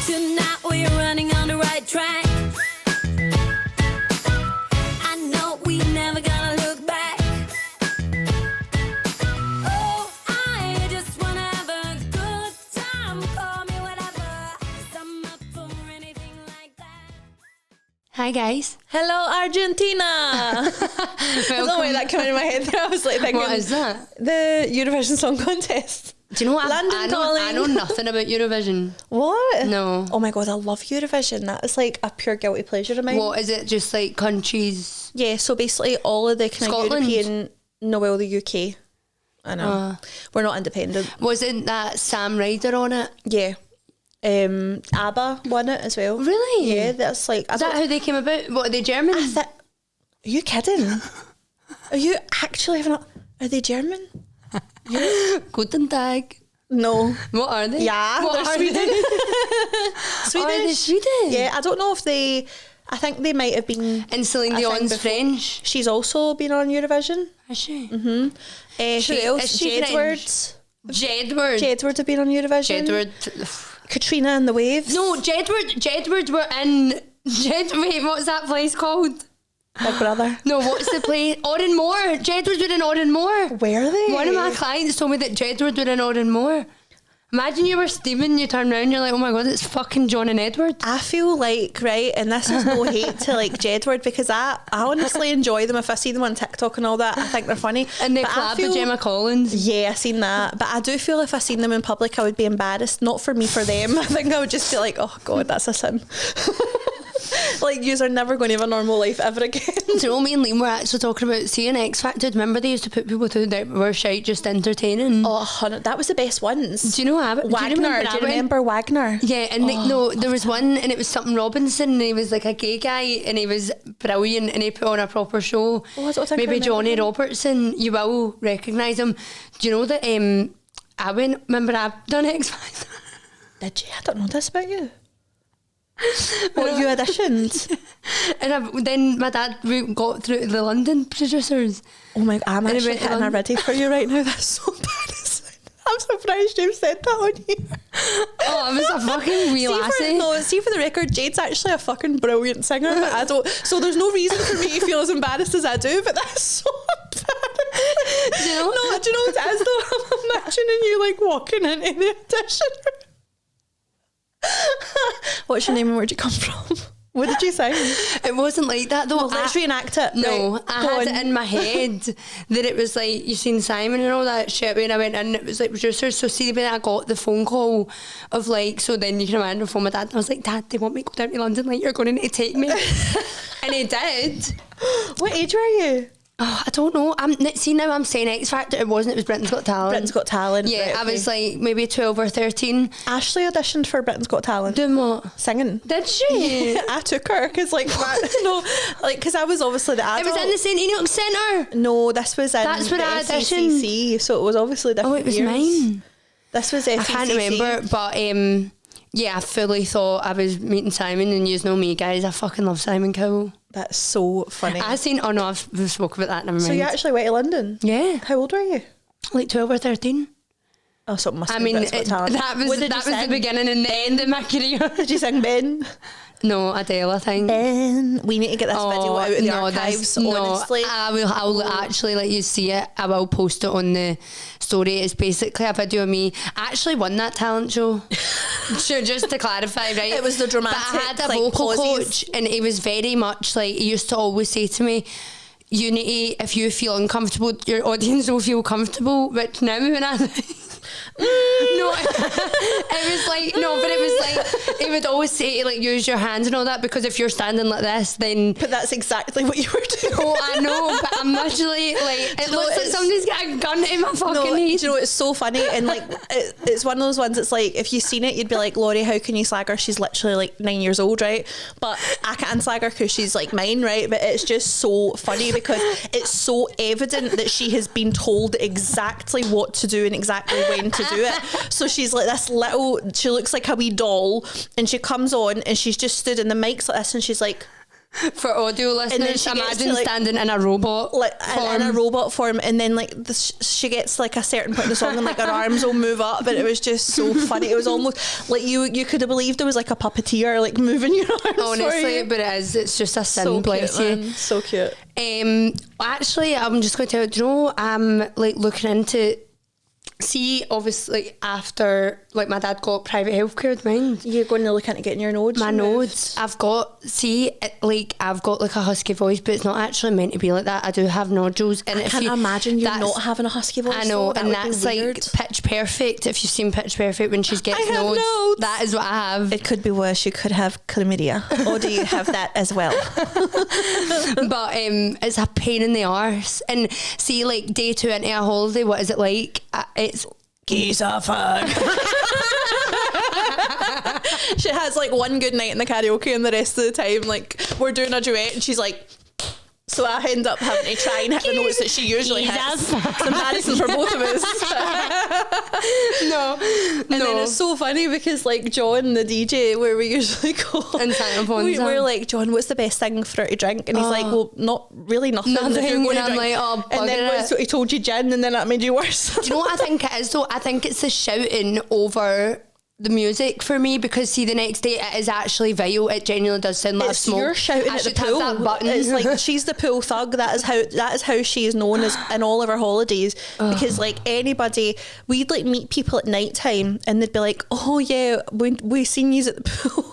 Tonight we're running on the right track. I know we never gonna look back. Oh, I just wanna have a good time. Call me whatever, 'cause I'm up for anything like that. Hi guys. Hello, Argentina. There's no way that came into my head there. I was like thinking, What is that? The Eurovision Song Contest. Do you know what? London, I darling. know nothing about Eurovision. What? No. Oh my God, I love Eurovision. That is like a pure guilty pleasure of mine. What is it? Just like countries? Yeah, so basically all of the kind of Scotland? European, no, well, the UK. I know. We're not independent. Wasn't that Sam Ryder on it? Yeah. ABBA won it as well. Really? Yeah, that's like... Is that how they came about? What, are they German? Are you kidding? Are you actually having Are they German? Guten Tag. No. What are they? Yeah, what they're are Sweden. They? Swedish. Oh, are they Sweden? Yeah, I don't know if they... I think they might have been... And Celine I think Dion's before- French. She's also been on Eurovision. Is she? Who else? is she Jedward. Jedward. Jedward have been on Eurovision. Jedward. Katrina and the Waves. No, Jedward were in... Wait, what's that place called? Big Brother. No, what's the place? Oranmore. Jedward were in Oranmore. Where are they? One of my clients told me that Jedward were in Oranmore. Imagine you were steaming, you turn around, you're like, oh my God, it's fucking John and Edward. I feel like, right, and this is no hate to like Jedward, because I honestly enjoy them. If I see them on TikTok and all that, I think they're funny. And they But I collab feel- with Gemma Collins. Yeah, I seen that. But I do feel if I seen them in public, I would be embarrassed. Not for me, for them. I think I would just be like, oh God, that's a sin. Like, yous are never going to have a normal life ever again. Do you know, me and Liam were actually talking about seeing X Factor. Remember they used to put people through that were shite just entertaining? Oh, that was the best ones. Do you know what? Wagner. Do you remember Wagner? Yeah, and no, there was one and it was something Robinson and he was like a gay guy and he was brilliant and he put on a proper show. Oh, I don't think I Maybe remember Johnny him. Robertson, you will recognise him. Do you know that remember I've done X Factor? Did you? I don't know this about you. What, you auditioned? And then my dad got through to the London producers. Oh my God, I'm And he actually went hitting a on- ready for you right now. That's so embarrassing. I'm surprised you've said that on here. Oh, I was a fucking wee lassie. See for the record, Jade's actually a fucking brilliant singer, but I don't. So there's no reason for me to feel as embarrassed as I do. But that's so embarrassing. Do you know? No, do you know what it is though? I'm imagining you like walking into the audition. What's your name and where'd you come from? What did you say? It wasn't like that though. Well, let's reenact it. No, Right, I go had on. it in my head that it was like, you seen Simon and all that shit when I went in, it was like producers. So see when I got the phone call of like, so then you can imagine from my dad, and I was like, Dad, they want me to go down to London, like you're going to take me. And he did. What age were you? Oh, I don't know. See now I'm saying X Factor, it wasn't, it was Britain's Got Talent. Britain's Got Talent. Yeah, right, I okay. was like maybe 12 or 13. Ashley auditioned for Britain's Got Talent. Doing what? Singing. Did she? I took her because because I was obviously the adult. It was in the St Enoch Centre. No, this was in That's where the I auditioned. SCCC, so it was obviously different. Oh, it was years. mine. This was SCCC. I can't remember, but yeah, I fully thought I was meeting Simon, and you know me, guys. I fucking love Simon Cowell. That's so funny. We've spoken about that. Never mind. So you actually went to London? Yeah, How old were you? like 12 or 13. Oh, so it must I be mean, Britain's Got Talent. that was What did that you was the sing? beginning and the end of my career. Did you sing Ben? No, Adele, I think. Ben. We need to get this video out in the no, archives, no, honestly. I'll actually let you see it. I will post it on the story. It's basically a video of me. I actually won that talent show. Sure, just to clarify, right? It was the dramatic, But I had a like, vocal pauses. coach, and he was very much like, he used to always say to me, Unity, if you feel uncomfortable, your audience will feel comfortable. Which now when I no, it was like, no, but it was like, he would always say like use your hands and all that, because if you're standing like this, then But that's exactly what you were doing. oh, I know, but I'm literally like, it you know looks like it's- somebody's got a gun in my fucking No, do head. you know it's so funny, and like it's one of those ones. It's like if you seen it, you'd be like, Laurie, how can you slag her? She's literally like 9 years old, right? But I can't slag her because she's like mine, right? But it's just so funny because it's so evident that she has been told exactly what to do and exactly when to do it. So she's like this little, she looks like a wee doll, and she comes on and she's just stood in the mics like this, and she's like, For audio listeners, she gets imagine to, like, standing in a robot in a robot form, and then like she gets like a certain point in the song and like her arms will move up, and it was just so funny. It was almost like you could have believed there was like a puppeteer like moving your arms. honestly, but it's just a sin, so bless cute, you. man. So cute. Actually, I'm just going to tell you, do you know, I'm like looking into, see, obviously after like my dad got private healthcare with mine, You're going to look into getting your nodes. my removed. nodes, I've got like a husky voice, but it's not actually meant to be like that. I do have nodules, and I can't imagine you not having a husky voice. I know, though. and That would be that's like weird. Pitch Perfect. If you've seen Pitch Perfect, when she gets I have nodes, nodes. that is what I have. It could be worse. You could have chlamydia, or do you have that as well? But it's a pain in the arse. And see, like day 2 into a holiday, what is it like? It's He's a fuck. She has like one good night in the karaoke, and the rest of the time, like we're doing a duet, and she's like. So I end up having to try and hit the notes that she usually hits. It's embarrassing for both of us. And then it's so funny because like John, the DJ, where we usually go, And Santa Ponza. we're like, John, what's the best thing for her to drink? And he's like, well, not really nothing. if Nothing, you're going and to I'm drink. like, oh, and then bugger it. he told you gin, and then that made you worse. Do you know what I think it is though? I think it's the shouting over the music for me, because see, the next day it is actually vile. It genuinely does sound like It's a smoke. you're shouting I at the should have pool. that button. It's like she's the pool thug. That is how she is known as in all of her holidays. Because like anybody, we'd like meet people at night time, and they'd be like, "Oh yeah, we seen you at the pool."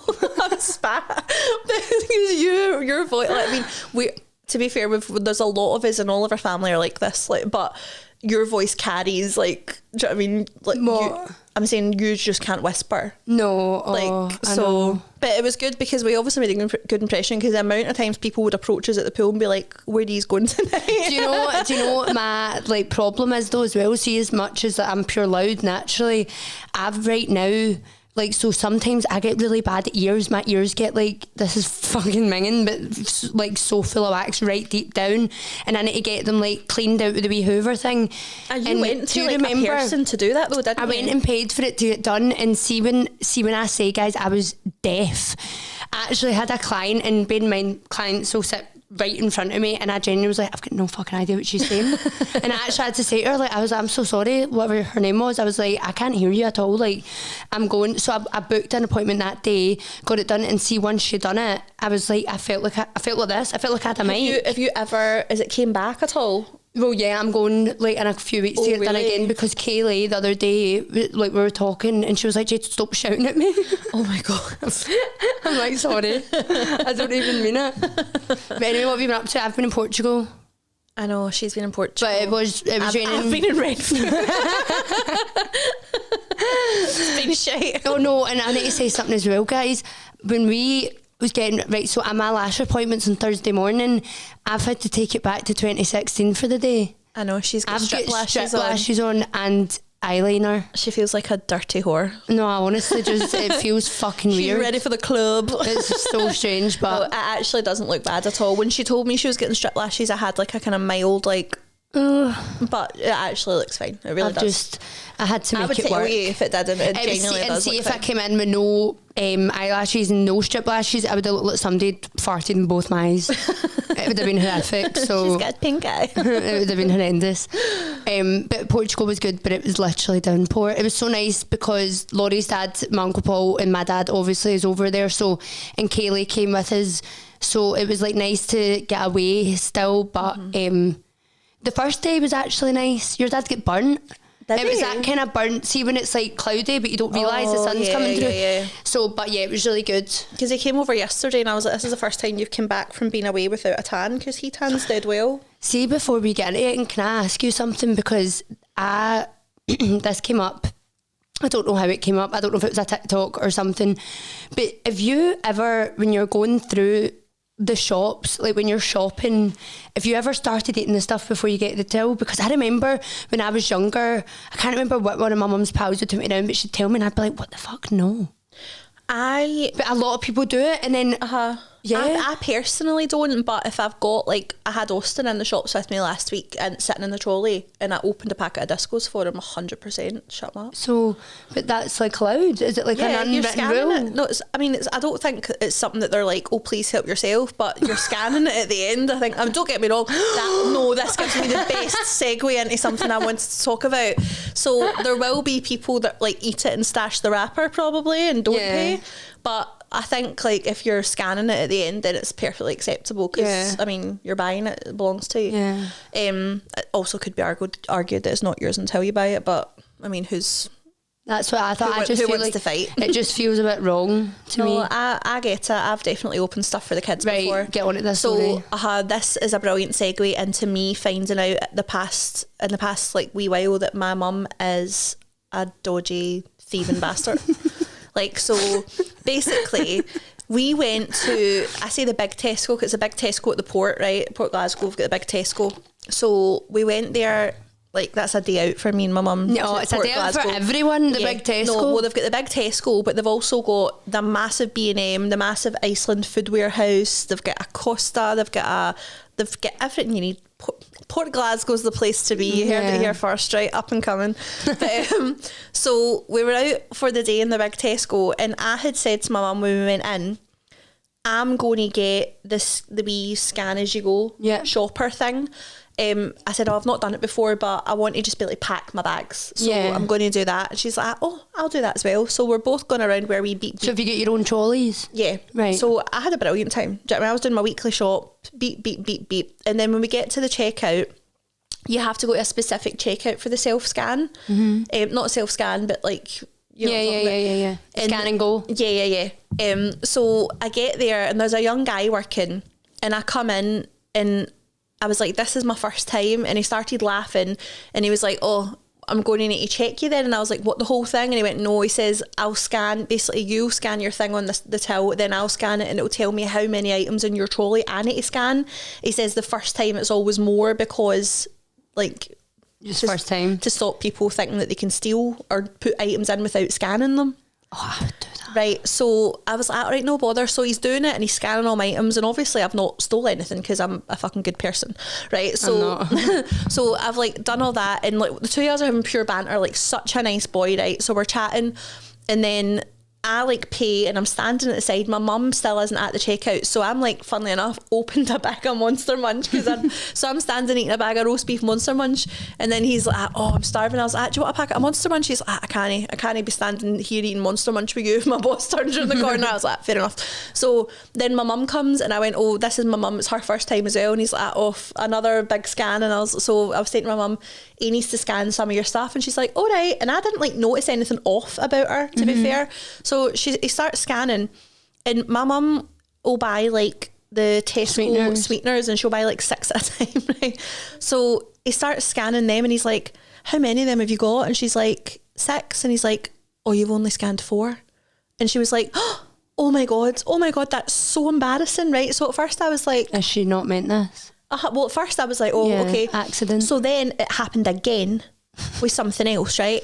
I'm spat because your voice. Like, I mean, to be fair, there's a lot of us, and all of our family are like this. Like, but your voice carries like. Do you know what I mean? Like What? I'm saying you just can't whisper. No, Like I so, know. but it was good because we obviously made a good impression, because the amount of times people would approach us at the pool and be like, "Where are these going tonight?" Do you know what my like problem is though as well? See, as much as I'm pure loud naturally, I've right now. Like, so sometimes I get really bad ears. My ears get like, this is fucking minging, but like so full of wax right deep down. And I need to get them like cleaned out with the wee Hoover thing. And you went do to you like a person to do that though, didn't you? I went and paid for it to get done. And see when I say, guys, I was deaf. I actually had a client, and bear in mind, clients will sit right in front of me, and I genuinely was like, I've got no fucking idea what she's saying. And I actually had to say to her, like, I'm so sorry, whatever her name was. I was like, I can't hear you at all. Like, I'm going. So I booked an appointment that day, got it done, and see, once she'd done it, I was like, I felt like this. I felt like I had a mic. Have you ever? Has it came back at all? Well, yeah, I'm going like in a few weeks to get it done really? again, because Kaylee the other day, like we were talking, and she was like, Jade, stop shouting at me. Oh my god! I'm like, sorry, I don't even mean it. But anyway, what have you been up to? I've been in Portugal, I know she's been in Portugal, but it was raining. I've been in Redford. It's been shite. Oh no, and I need to say something as well, guys. When we was getting right, so at my lash appointments on Thursday morning, I've had to take it back to 2016 for the day. I know she's got I've strip got lashes strip on. lashes on and eyeliner. She feels like a dirty whore. No, I honestly just it feels fucking She's weird. ready for the club. It's so strange, No, but it actually doesn't look bad at all. When she told me she was getting strip lashes, I had like a kind of mild like, but it actually looks fine. It really does. I had to I make would it tell work. you if it didn't. It genuinely And does see look if fine. I came in with no eyelashes and no strip lashes, I would have looked like somebody farted in both my eyes. It would have been horrific. So She's got pink eye. it would have been horrendous. But Portugal was good, but it was literally downpour. It was so nice because Laurie's dad, my Uncle Paul, and my dad obviously is over there. So, and Kaylee came with us. So it was like nice to get away still. But the first day was actually nice. Your dad get burnt. Did It was he? that kind of burnt. See when it's like cloudy, but you don't realise the Oh, sun's yeah, coming through. yeah. So, but yeah, it was really good. Because he came over yesterday and I was like, this is the first time you've come back from being away without a tan, because he tans dead well. See, before we get into it, and can I ask you something? Because this came up. I don't know how it came up. I don't know if it was a TikTok or something. But have you ever, when you're going through the shops, like when you're shopping, if you ever started eating the stuff before you get to the till? Because I remember when I was younger, I can't remember what one of my mum's pals would take me down, but she'd tell me and I'd be like, what the fuck, no. But a lot of people do it, and then Yeah. I personally don't, but if I've got, like, I had Austin in the shops with me last week and sitting in the trolley, and I opened a packet of discos for him, 100% shut them up. So, but that's like allowed? Is it like an you're unwritten scanning rule? it. No, I don't think it's something that they're like, oh, please help yourself, but you're scanning it at the end. I think, don't get me wrong, this gives me the best segue into something I wanted to talk about. So there will be people that like eat it and stash the wrapper probably and don't pay, but I think like if you're scanning it at the end, then it's perfectly acceptable because I mean you're buying it, it belongs to you. Yeah. It also could be argued that it's not yours until you buy it, but I mean that's what I thought. I just who feel wants like to fight? It just feels a bit wrong to me. I get it. I've definitely opened stuff for the kids before. Get on it this So this is a brilliant segue into me finding out in the past like wee while that my mum is a dodgy thieving bastard. Like, so basically we went to, I say the big Tesco, because it's a big Tesco at the port, right? Port Glasgow, we've got the big Tesco. So we went there, like that's a day out for me and my mum. No, it's a day out for everyone, the big Tesco. No, well, they've got the big Tesco, but they've also got the massive B&M, the massive Iceland food warehouse, they've got a Costa, they've got everything you need. Port Glasgow's the place to be. You heard it here first, right? Up and coming. But, so we were out for the day in the big Tesco, and I had said to my mum when we went in, I'm going to get the wee scan as you go shopper thing. I said, I've not done it before, but I want to just be able to pack my bags. So I'm going to do that. And she's like, oh, I'll do that as well. So we're both going around where we beep. So have you got your own trolleys? Yeah. Right. So I had a brilliant time. Do you know what I mean? I was doing my weekly shop, beep, beep, beep, beep. And then when we get to the checkout, you have to go to a specific checkout for the self-scan. Mm-hmm. Not self-scan, but like... Yeah. Scan and go. Yeah. So I get there and there's a young guy working, and I come in and I was like, this is my first time. And he started laughing and he was like, oh, I'm going to need to check you then. And I was like, what, the whole thing? And he went, no. He says, I'll scan, basically you scan your thing on the till, then I'll scan it and it'll tell me how many items in your trolley I need to scan. He says the first time it's always more because like... Just first time. To stop people thinking that they can steal or put items in without scanning them. Oh, I would do that. Right, so I was like, all right, no bother. So he's doing it and he's scanning all my items, and obviously I've not stole anything because I'm a fucking good person, right? So so I've like done all that, and like the two of us are having pure banter, like such a nice boy, right? So we're chatting, and then I like pay and I'm standing at the side. My mum still isn't at the checkout, so I'm like, funnily enough, opened a bag of Monster Munch so I'm standing eating a bag of roast beef Monster Munch, and then he's like, oh, I'm starving. I was like, do you want a packet of Monster Munch? He's like, I can't be standing here eating Monster Munch with you if my boss turns around the corner. I was like, fair enough. So then my mum comes and I went, oh, this is my mum, it's her first time as well, and he's like, oh, another big scan. And I was saying to my mum, he needs to scan some of your stuff, and she's like, all right. And I didn't like notice anything off about her, to be fair. So he starts scanning, and my mum will buy like the Tesco sweeteners, and she'll buy like 6 at a time, right? So he starts scanning them, and he's like, how many of them have you got? And she's like, 6. And he's like, oh, you've only scanned 4. And she was like, oh my god, that's so embarrassing, right? So at first I was like, has she not meant this? Well, at first I was like, oh, okay, accident. So then it happened again with something else, right?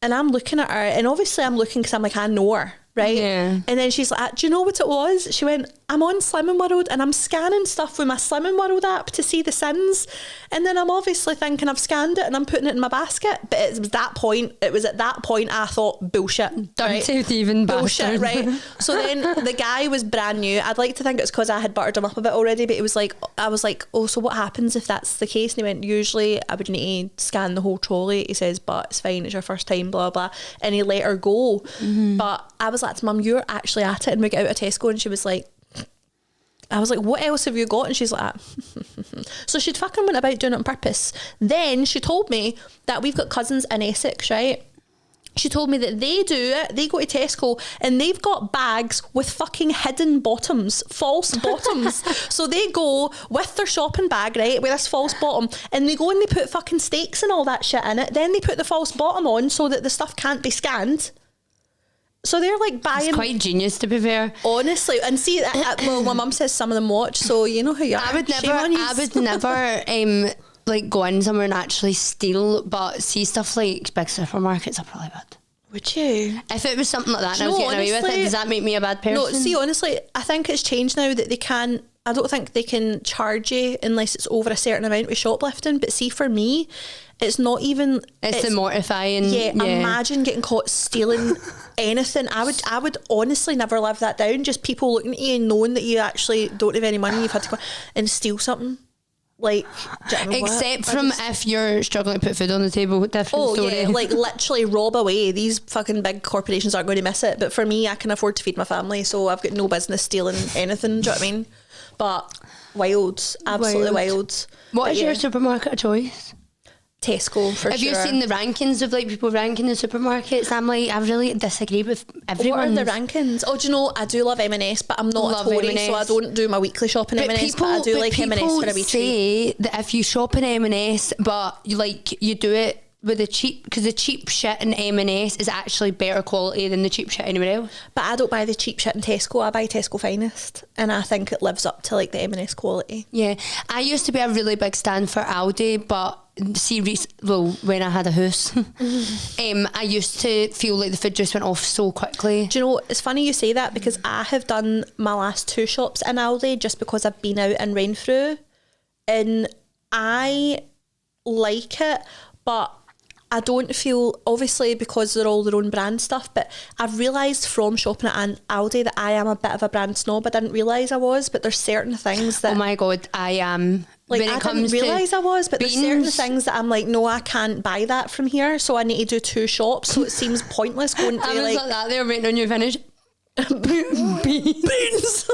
And I'm looking at her, and obviously I'm looking because I'm like, I know her, right? Yeah. And then she's like, do you know what it was? She went, I'm on Slimming World and I'm scanning stuff with my Slimming World app to see the sins. And then I'm obviously thinking I've scanned it and I'm putting it in my basket. But it was at that point I thought, bullshit. Dirty thieving bullshit, bastard. right? So then the guy was brand new. I'd like to think it's because I had buttered him up a bit already, but it was like, I was like, oh, so what happens if that's the case? And he went, usually I would need to scan the whole trolley. He says, but it's fine, it's your first time, blah, blah. And he let her go. Mm-hmm. But I was like, Mum, you're actually at it. And we get out of Tesco, and she was like, I was like, what else have you got? And she's like, so she'd fucking went about doing it on purpose. Then she told me that we've got cousins in Essex, right? She told me that they do it, they go to Tesco and they've got bags with fucking hidden bottoms, false bottoms. So they go with their shopping bag, right, with this false bottom, and they go and they put fucking steaks and all that shit in it. Then they put the false bottom on so that the stuff can't be scanned. So they're like buying... It's quite genius, to be fair. Honestly. And see, well, my mum says some of them watch, so you know who you are. I would never like go in somewhere and actually steal, but see stuff like big supermarkets, I probably would. Would you? If it was something like that and I Do was you know, getting away with it, honestly- does that make me a bad person? No, see, honestly, I think it's changed now that they can. I don't think they can charge you unless it's over a certain amount with shoplifting. But see, for me, it's not even. it's the mortifying. Yeah, imagine getting caught stealing anything. I would honestly never live that down. Just people looking at you and knowing that you actually don't have any money, you've had to go and steal something. Like, do you know what? Except I from just- if you're struggling to put food on the table, different Oh story. yeah, like literally rob away. These fucking big corporations aren't going to miss it. But for me, I can afford to feed my family, so I've got no business stealing anything. Do you know what I mean? But wild, absolutely wild. What But is yeah, your supermarket of choice? Tesco for Have sure. you seen the rankings of like people ranking the supermarkets? I'm like, I really disagree with everyone. What are the rankings? Oh, do you know, I do love M&S, but I'm not Love a Tory, M&S. so I don't do my weekly shopping M&S, but I do like M&S for a wee treat. say that if you shop in M&S, but you do it with the cheap, because the cheap shit in M&S is actually better quality than the cheap shit anywhere else. But I don't buy the cheap shit in Tesco. I buy Tesco Finest, and I think it lives up to like the M&S quality. Yeah, I used to be a really big stand for Aldi, but see, when I had a house, I used to feel like the food just went off so quickly. Do you know, it's funny you say that because I have done my last 2 shops in Aldi just because I've been out in Renfrew, and I like it, but I don't feel, obviously because they're all their own brand stuff, but I've realised from shopping at Aldi that I am a bit of a brand snob. I didn't realise I was, but there's certain things that... Oh my God, I am. Like, when it I comes didn't to realise I was, but there's certain beans- things that I'm like, no, I can't buy that from here, so I need to do 2 shops, so it seems pointless going to I was like... like that, they were waiting on you to finish. beans.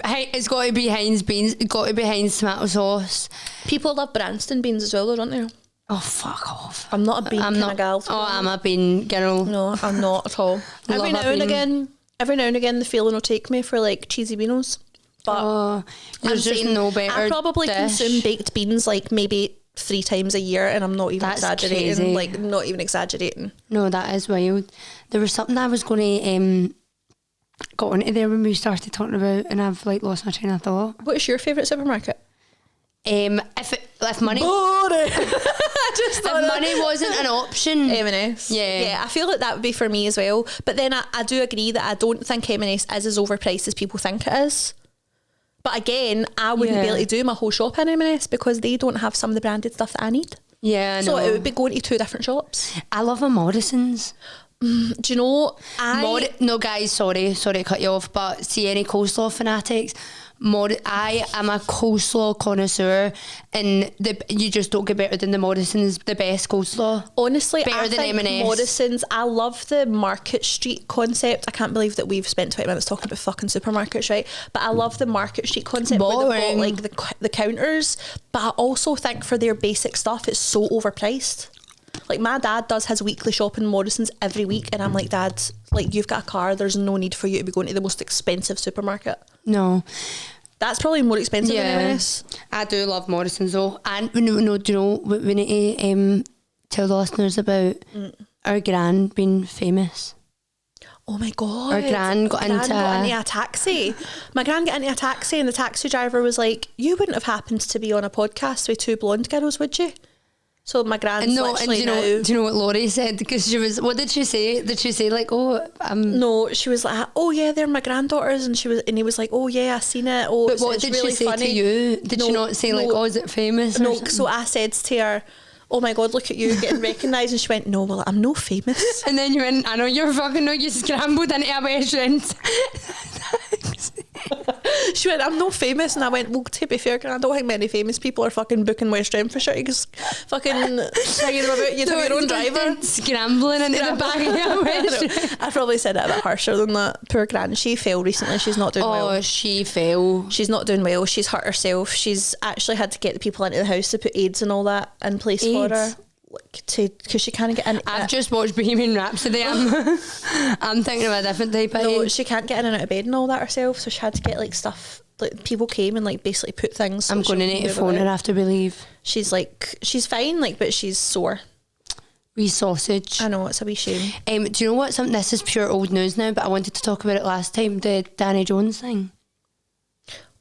Hey, it's got to be Heinz beans. It's got to be Heinz tomato sauce. People love Branston beans as well, though, don't they? Oh, fuck off. I'm not a bean kind of gal. Oh, I'm a bean girl. No, I'm not at all. Love a bean. Every now and again, the feeling will take me for like cheesy beanos. But Oh, there's just saying no better I probably dish. consume baked beans like maybe 3 times a year, and I'm not even That's exaggerating. crazy. Like, not even exaggerating. No, that is wild. There was something I was going to got onto there when we started talking about, and I've like lost my train of thought. What's your favourite supermarket? If money I just if money wasn't an option, M&S. Yeah. I feel like that would be for me as well. But then I do agree that I don't think M&S is as overpriced as people think it is. But again, I wouldn't be Yeah. able to do my whole shop in M&S because they don't have some of the branded stuff that I need. yeah, I So know. it would be going to 2 different shops. I love a Morrison's. Do you know, No, guys, sorry to cut you off, but see any coleslaw fanatics. I am a coleslaw connoisseur, and you just don't get better than the Morrison's, the best coleslaw. honestly, better I than think M&S. Morrison's, I love the Market Street concept. I can't believe that we've spent 20 minutes talking about fucking supermarkets, right? But I love the Market Street concept where they've got Boring. like the counters. But I also think for their basic stuff, it's so overpriced. Like, my dad does his weekly shopping in Morrison's every week, and I'm like, Dad, like, you've got a car, there's no need for you to be going to the most expensive supermarket. No. That's probably more expensive than M&S. I do love Morrison's though. And no, do you know what we need to tell the listeners about our gran being famous? Oh my God. Our gran got into a taxi. My gran got into a taxi, and the taxi driver was like, you wouldn't have happened to be on a podcast with 2 blonde girls, would you? So my gran's And literally do now... you know what Laurie said? Because she was, what did she say? Did she say like, oh, No, she was like, oh yeah, they're my granddaughters, and he was like, oh yeah, I seen it. Oh, but what it's did really she say funny. to you? Did she not say like, oh, is it famous? or No, something? so I said to her, oh my God, look at you getting recognised, and she went, no, well, I'm no famous. And then you went, I know you're fucking no, you scrambled into a restaurant. She went, I'm not famous, and I went, well, to be fair, I don't think many famous people are fucking booking West End for shit. You just fucking hanging about, you have your own driver. Scrambling into the back of a restaurant. I probably said it a bit harsher than that. Poor gran, she fell recently. She's not doing well. Oh, she fell. She's not doing well. She's hurt herself. She's actually had to get the people into the house to put aids and all that in place for her. Aids? Because she can't get in. I've just watched Bohemian Rhapsody. I'm thinking of a different type of No, aid. she can't get in and out of bed and all that herself. So she had to get like stuff. Like, people came and like basically put things. So I'm going to she need to could phone move her about. after we leave. She's like, she's fine, like, but she's sore. Wee sausage. I know, it's a wee shame. Do you know what? This is pure old news now, but I wanted to talk about it last time. The Danny Jones thing.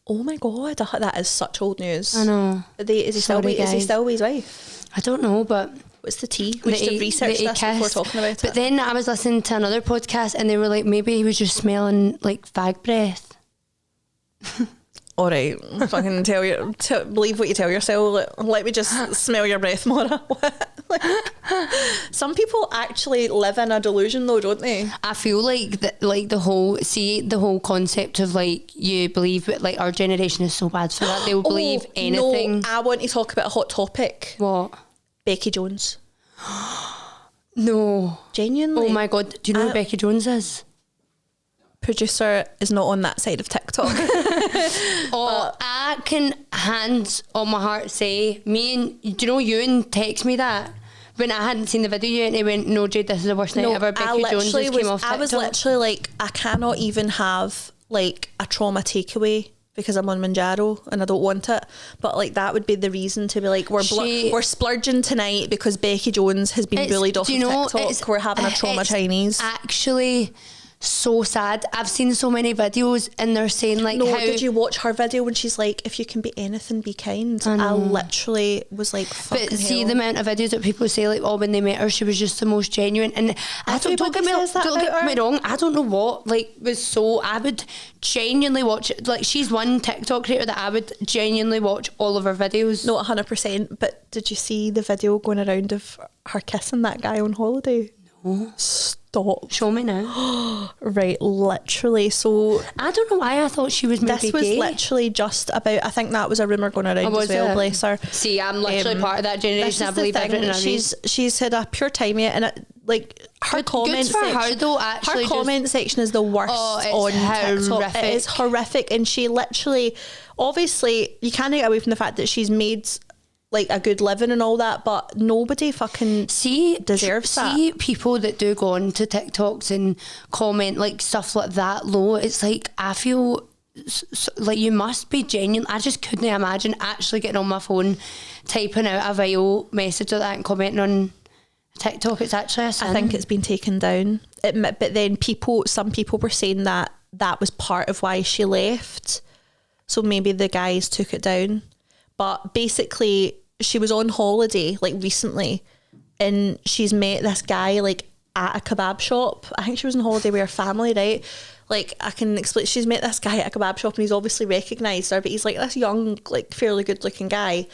Oh my God, that is such old news. I know. Is he still Sorry, with his guys. wife? I don't know, but What's the tea? We should have researched this before talking about it. But then I was listening to another podcast and they were like, maybe he was just smelling like fag breath. All right, fucking believe what you tell yourself. Let me just smell your breath, Maura. Some people actually live in a delusion, though, don't they? I feel like the whole concept of like you believe, but like our generation is so bad for that. They'll believe anything. No, I want to talk about a hot topic. What? Becki Jones. No. Genuinely. Oh my God. Do you know who Becki Jones is? Producer is not on that side of TikTok. I can hands on my heart say, do you know Ewan text me that when I hadn't seen the video yet and he went, no Jade, this is the worst night ever. Becki Jones just came off TikTok. I was literally like, I cannot even have like a trauma takeaway because I'm on Manjaro and I don't want it, but like that would be the reason to be like, we're splurging tonight because Becki Jones has been bullied off of TikTok. We're having a trauma Chinese. Actually so sad. I've seen so many videos and they're saying like, did you watch her video when she's like, if you can be anything, be kind? I literally was like, fucking but see hell. the amount of videos that people say like, oh, when they met her she was just the most genuine, and don't get me wrong, I don't know what like was so, I would genuinely watch it. Like she's one TikTok creator that I would genuinely watch all of her videos. No, 100%. But did you see the video going around of her kissing that guy on holiday? No. Stop. Show me now. Right, literally. So I don't know why I thought she was maybe this was gay. Literally just about, I think that was a rumour going around as well, bless her. See, I'm literally part of that generation. I believe everything I read. She's had a pure time yet, and it, like her comment section, her though, actually her comment section is the worst on TikTok. It is horrific, and she literally, obviously, you can't get away from the fact that she's made like a good living and all that, but nobody fucking deserves that. See people that do go on to TikToks and comment like stuff like that low, it's like, I feel like you must be genuine. I just couldn't imagine actually getting on my phone, typing out a vile message like that and commenting on TikTok. It's actually a sin. I think it's been taken down. But then some people were saying that was part of why she left. So maybe the guys took it down. But basically, she was on holiday like recently and she's met this guy like at a kebab shop. I think she was on holiday with her family, right? Like I can explain, she's met this guy at a kebab shop and he's obviously recognised her, but he's like this young, like fairly good looking guy,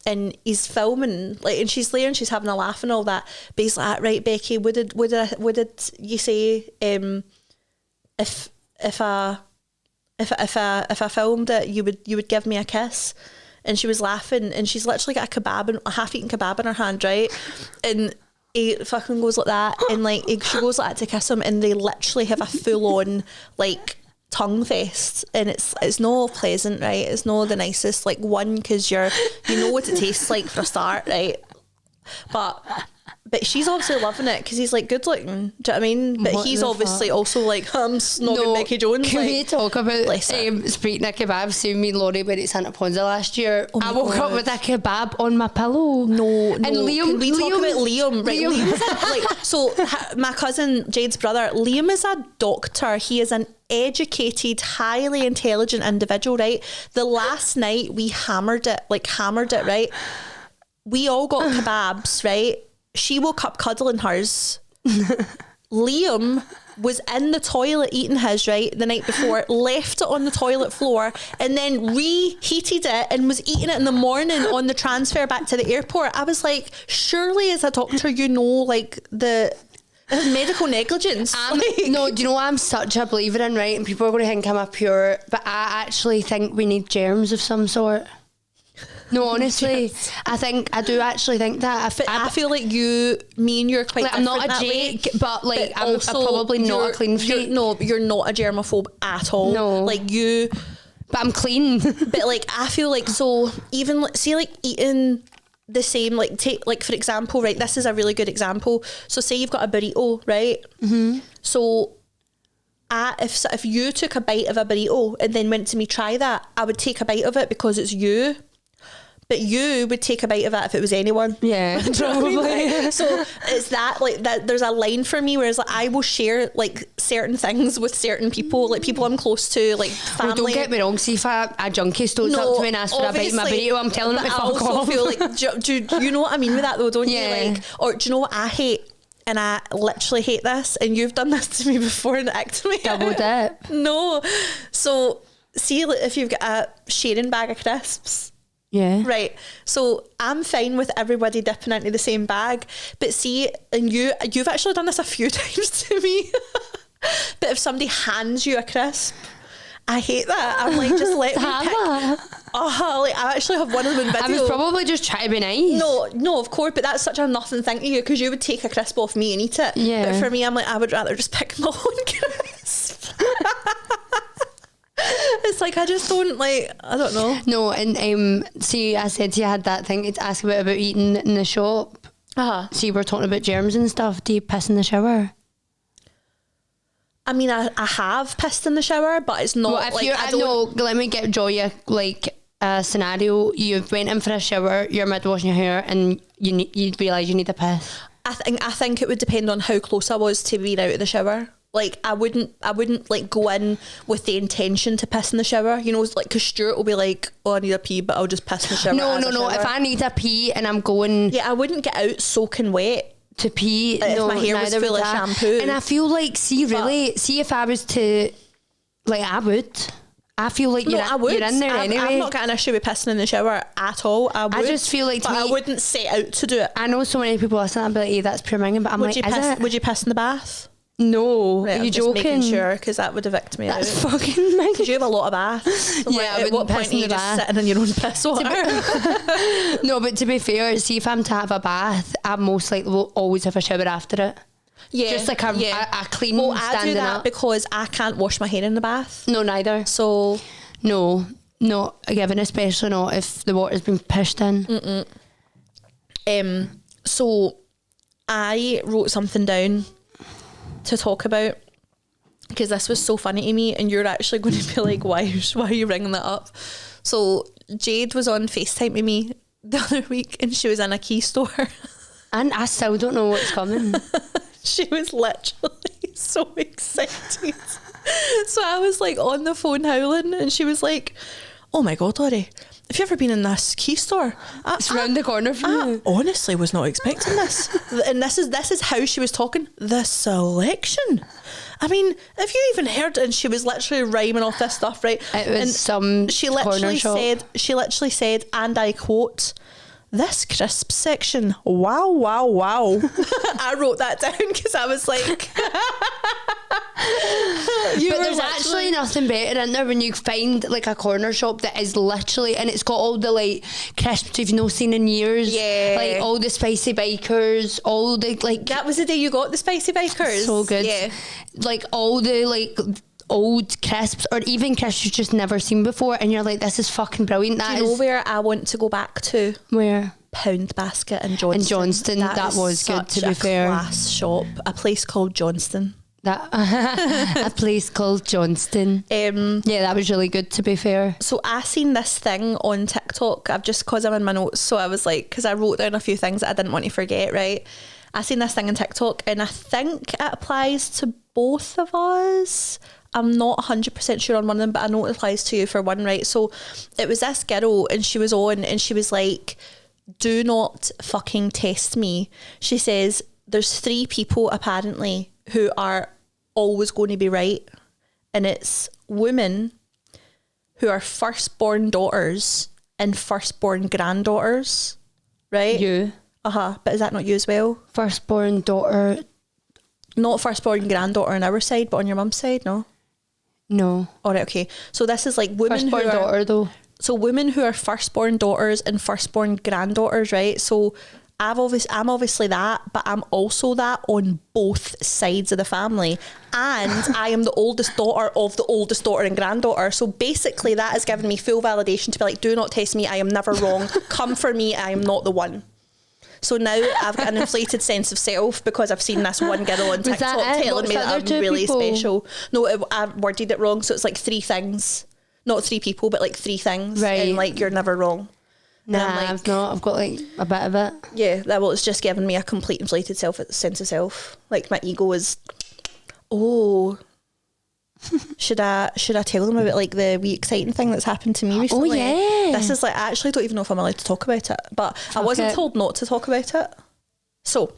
and he's filming like, and she's there and she's having a laugh and all that, but he's like, right Becki, what did you say if I filmed it, you would give me a kiss? And she was laughing, and she's literally got a half-eaten kebab in her hand, right? And he fucking goes like that, and like she goes like that to kiss him, and they literally have a full-on like tongue fest, and it's no pleasant, right? It's no the nicest. Like one, because you know what it tastes like for a start, right? But she's obviously loving it because he's like good looking. Do you know what I mean? But he's obviously also like, I'm snogging Becki Jones. Can we talk about speaking of kebabs? Seeing me and Laurie went to Santa Ponza last year. I woke up with a kebab on my pillow. No. And Liam, can we talk about Liam? Right, Liam. So my cousin Jade's brother, Liam is a doctor. He is an educated, highly intelligent individual, right? The last night we hammered it, right? We all got kebabs, right? She woke up cuddling hers. Liam was in the toilet eating his, right, the night before, left it on the toilet floor, and then reheated it and was eating it in the morning on the transfer back to the airport. I was like, surely as a doctor you know like the medical negligence. No, do you know what I'm such a believer in, right? And people are going to think I'm a pure, but I actually think we need germs of some sort. No, honestly, I do actually think that. I feel like me and you're quite like, I'm not a Jake, but like I'm probably not a clean freak. You're not a germaphobe at all. No. Like you... But I'm clean. But like, I feel like, so even, see like eating the same, like take, like for example, right, this is a really good example. So say you've got a burrito, right? Mm-hmm. So if you took a bite of a burrito and then went to me try that, I would take a bite of it because it's you. but you would take a bite of that if it was anyone. Yeah, Do you know what I mean? probably. Like, so it's that, like, that there's a line for me, whereas like I will share like certain things with certain people, like people I'm close to, like family. Well, don't get me wrong, see if a junkie stones up to me and asks for a bite of my obviously, burrito, I'm telling him to but fuck I also off. feel like, do you know what I mean with that though, don't Yeah. you? Like, or do you know what I hate? And I literally hate this, and you've done this to me before and acted me Double out. dip. No. So see, like, if you've got a sharing bag of crisps, Yeah. right, so I'm fine with everybody dipping into the same bag, but see, and you've actually done this a few times to me. But if somebody hands you a crisp, I hate that. I'm like, just let me pick. Like, I actually have one of them in video. I was probably just trying to be nice. No, of course, but that's such a nothing thing to you, because you would take a crisp off me and eat it. Yeah. But for me, I'm like, I would rather just pick my own crisp. It's like, I just don't, like, I don't know. No, and see, I said to you, I had that thing to ask about eating in the shop. See, we're talking about germs and stuff. Do you piss in the shower? I mean, I have pissed in the shower, but it's not Well, if like, you, I I don't. know, let me draw you like a scenario. You went in for a shower, you're mid washing your hair, and you realise you need a piss. I think it would depend on how close I was to being out of the shower. Like, I wouldn't like go in with the intention to piss in the shower. You know, like, because Stuart will be like, "Oh, I need a pee," but I'll just piss in the shower. No. shower. If I need a pee and I'm going Yeah, I wouldn't get out soaking wet. to pee, If no, my hair was neither full would of I. shampoo. And I feel like, see if I was to, like, I would. I feel like No, I would. you're in there anyway. I've not got an issue with pissing in the shower at all. I would. just feel like, to but I me- wouldn't set out to do it. I know so many people listen, I'd be like, hey, that's pure minging, but I'm Would like, you is piss? it? Would you piss in the bath? No, Right, are you I'm just joking? making sure, because that would evict me That's out. fucking Because minging. you have a lot of baths. So Yeah, like, I at what wouldn't piss point in are you the just bath. sitting in your own piss water? No, but to be fair, see if I'm to have a bath, I most likely will always have a shower after it. Yeah, Just like a clean Well, I do standing that up. because I can't wash my hair in the bath. No, neither. So No, not given, especially not if the water's been pushed in. So I wrote something down to talk about, because this was so funny to me, and you're actually going to be like, why are you bringing that up? So Jade was on FaceTime with me the other week, and she was in a key store. And I still don't know what's coming. She was literally so excited. So I was like on the phone howling, and she was like, "Oh my God, Laurie, have you ever been in this key store? It's round the corner from you." Honestly was not expecting this." And this is how she was talking. The selection. I mean, have you even heard? And she was literally rhyming off this stuff, right? It was and some she corner literally shop. said, and I quote, "This crisp section, wow, wow, wow." I wrote that down because I was like, But there's actually nothing better in there when you find like a corner shop that is literally, and it's got all the like crisps you've not seen in years. Yeah. Like all the spicy bikers, all the like. that was the day you got the spicy bikers. So good. Yeah. Like all the like old crisps, or even crisps you've just never seen before, and you're like, this is fucking brilliant. Do you know where I want to go back to? where? Pound Basket in Johnston. In Johnston, that is was good, to such be a fair. class shop. A place called Johnston. That a place called Johnston. Yeah, that was really good, to be fair. So I seen this thing on TikTok. I've just, because I'm in my notes, so I was like, because I wrote down a few things that I didn't want to forget, right? I seen this thing on TikTok, and I think it applies to both of us. I'm not 100% sure on one of them, but I know it applies to you for one, right? So it was this girl, and she was on, and she was like, "Do not fucking test me." She says, there's 3 people apparently who are always going to be right, and it's women who are firstborn daughters and firstborn granddaughters, right? You, But is that not you as well? firstborn daughter. Not firstborn granddaughter on our side, but on your mum's side, no? No, All right, okay. So this is like women firstborn who are, daughter though. so women who are firstborn daughters and firstborn granddaughters, right? So I'm obviously that, but I'm also that on both sides of the family, and I am the oldest daughter of the oldest daughter and granddaughter. So basically, that has given me full validation to be like, do not test me. I am never wrong. Come for me. I am not the one. So now I've got an inflated sense of self because I've seen this one girl on Was that TikTok it? telling What's me the that other I'm 2 really people? special. No, I worded it wrong. So it's like 3 things, not 3 people, but like 3 things. Right. And like, you're never wrong. And I'm Nah, like, I've not. I've got like a bit of it. yeah, that well, it's just given me a complete inflated sense of self. Like my ego is, oh, should I tell them about like the wee exciting thing that's happened to me recently? yeah. This is like, I actually don't even know if I'm allowed to talk about it, but I wasn't it. told not to talk about it. So,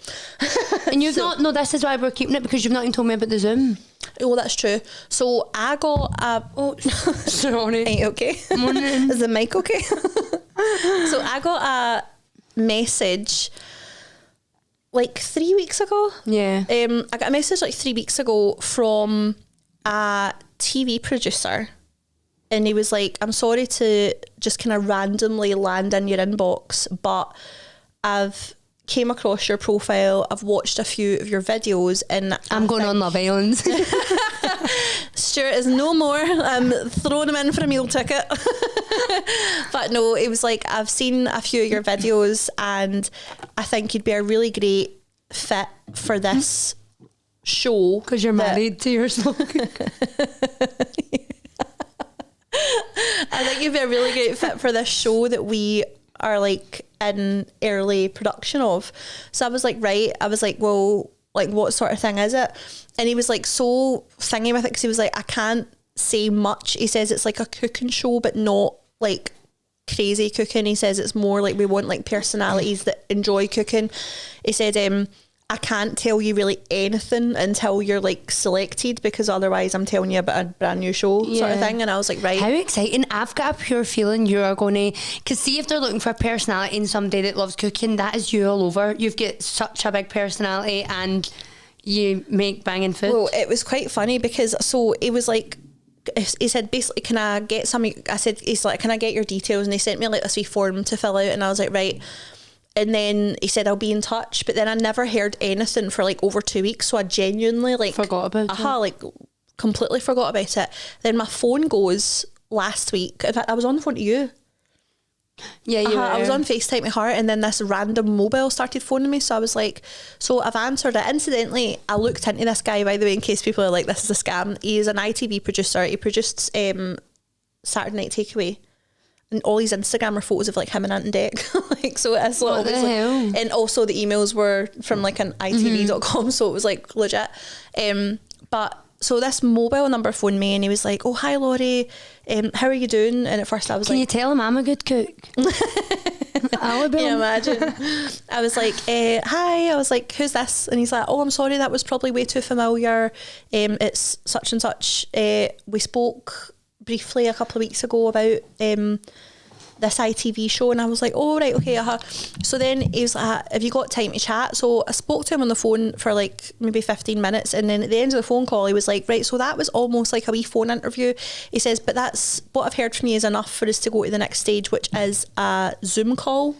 And you've not, no, this is why we're keeping it, because you've not even told me about the Zoom. oh, that's true. So I got a, Sorry. ain't you okay? Is the mic okay? So I got a message like 3 weeks ago. Yeah. I got a message like 3 weeks ago from a TV producer, and he was like, I'm sorry to just kind of randomly land in your inbox, but I've came across your profile, I've watched a few of your videos, and I'm going on Love Island. Stuart is no more. I'm throwing him in for a meal ticket. But no, it was like, I've seen a few of your videos and I think you'd be a really great fit for this show. Because you're married to your slogan. I think you'd be a really great fit for this show that we are like in early production of. So I was like, right. I was like, well, like what sort of thing is it? And he was like so thingy with it, because he was like, I can't say much. He says it's like a cooking show, but not like crazy cooking. He says it's more like we want like personalities that enjoy cooking. He said, I can't tell you really anything until you're like selected, because otherwise I'm telling you about a brand new show sort of thing. And I was like, right. How exciting. I've got a pure feeling you are going to, because see, if they're looking for a personality in somebody that loves cooking, that is you all over. You've got such a big personality and you make banging food. Well, it was quite funny because, so it was like, he said basically, can I get some, I said, he's like, can I get your details? And he sent me like this wee form to fill out, and I was like, right. And then he said, I'll be in touch. But then I never heard anything for like over 2 weeks. So I genuinely like Forgot about it. like completely forgot about it. Then my phone goes last week. In fact, I was on the phone to you. Yeah, you were. I was on FaceTime with her, and then this random mobile started phoning me. So I was like, so I've answered it. Incidentally, I looked into this guy, by the way, in case people are like, this is a scam. He is an ITV producer. He produced Saturday Night Takeaway. And all his Instagram are photos of like him and Ant and Dec. Like, so it's What the hell? and also the emails were from like an itv.com, so it was like legit. But so this mobile number phoned me, and he was like, oh, hi Laurie, how are you doing? And at first I was Can like, you tell him I'm a good cook? I'll be yeah, on. imagine. I was like, hi. I was like, who's this? And he's like, oh, I'm sorry, that was probably way too familiar. It's such and such. We spoke briefly a couple of weeks ago about this ITV show, and I was like, oh right, okay, So then he was like, have you got time to chat? So I spoke to him on the phone for like maybe 15 minutes, and then at the end of the phone call he was like, right, so that was almost like a wee phone interview. He says, but that's what I've heard from you is enough for us to go to the next stage, which is a Zoom call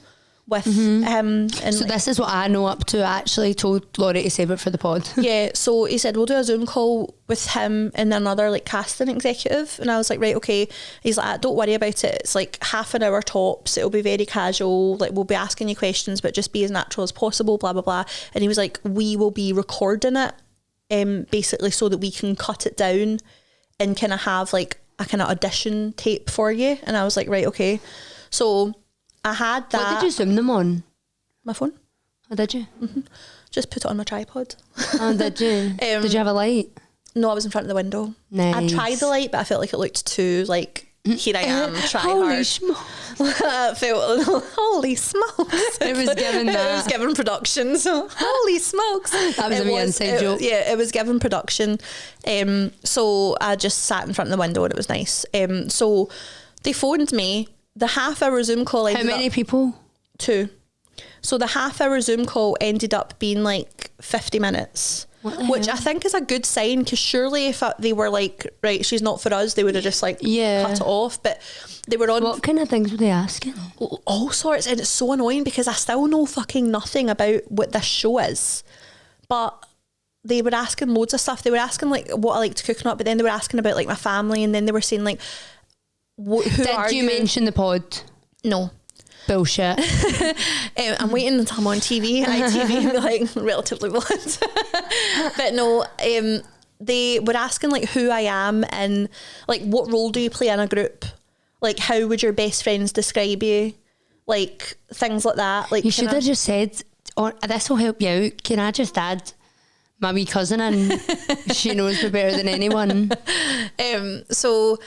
with him. And So this is what I know up to. I actually told Laurie to save it for the pod. yeah, so he said, we'll do a Zoom call with him and another like casting executive. And I was like, right, okay. He's like, don't worry about it. It's like half an hour tops. It'll be very casual. Like, we'll be asking you questions, but just be as natural as possible, blah, blah, blah. And he was like, we will be recording it basically so that we can cut it down and kind of have like a kind of audition tape for you. And I was like, right, okay. So I had that. What did you Zoom them on? My phone. Oh, did you? Just put it on my tripod. Oh, did you? Did you have a light? No, I was in front of the window. Nice. I tried the light, but I felt like it looked too like, here I am, try Holy hard. smokes. I felt, holy smokes. It was given It that. was given production, so holy smokes. That was a wee inside joke. Yeah, it was given production. So I just sat in front of the window and it was nice. So they phoned me. The half-hour Zoom call ended How many up people? 2. So the half-hour Zoom call ended up being like 50 minutes. What the Which hell? I think is a good sign, because surely if they were like, right, she's not for us, they would have just like Yeah. cut it off. But they were on What kind of things were they asking? all sorts, and it's so annoying because I still know fucking nothing about what this show is. But they were asking loads of stuff. They were asking like what I like to cook and not, but then they were asking about like my family, and then they were saying like, who are Did you mention the pod? No. Bullshit. I'm waiting until I'm on TV, ITV, like relatively blunt. But no, they were asking like who I am and like what role do you play in a group? Like how would your best friends describe you? like things like that. Like You should have just said, oh, this will help you out. Can I just add my wee cousin in? She knows me better than anyone. So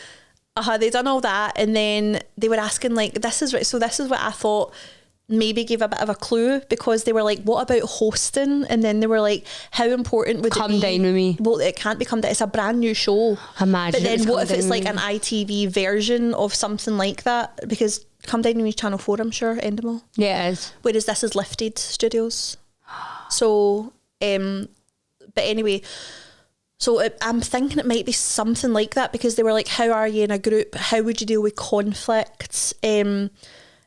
they done all that, and then they were asking like, this is what I thought maybe gave a bit of a clue, because they were like, what about hosting? And then they were like, how important would Come it be? Dine With Me. Well, it can't be Come Dine. It's a brand new show. Imagine But it was then what Come if it's Dine like With an Me. ITV version of something like that? Because Come Dine With Me Channel 4, I'm sure, Endemol. Yeah, it is. Whereas this is Lifted Studios. So, but anyway, so I'm thinking it might be something like that, because they were like, how are you in a group? How would you deal with conflicts? And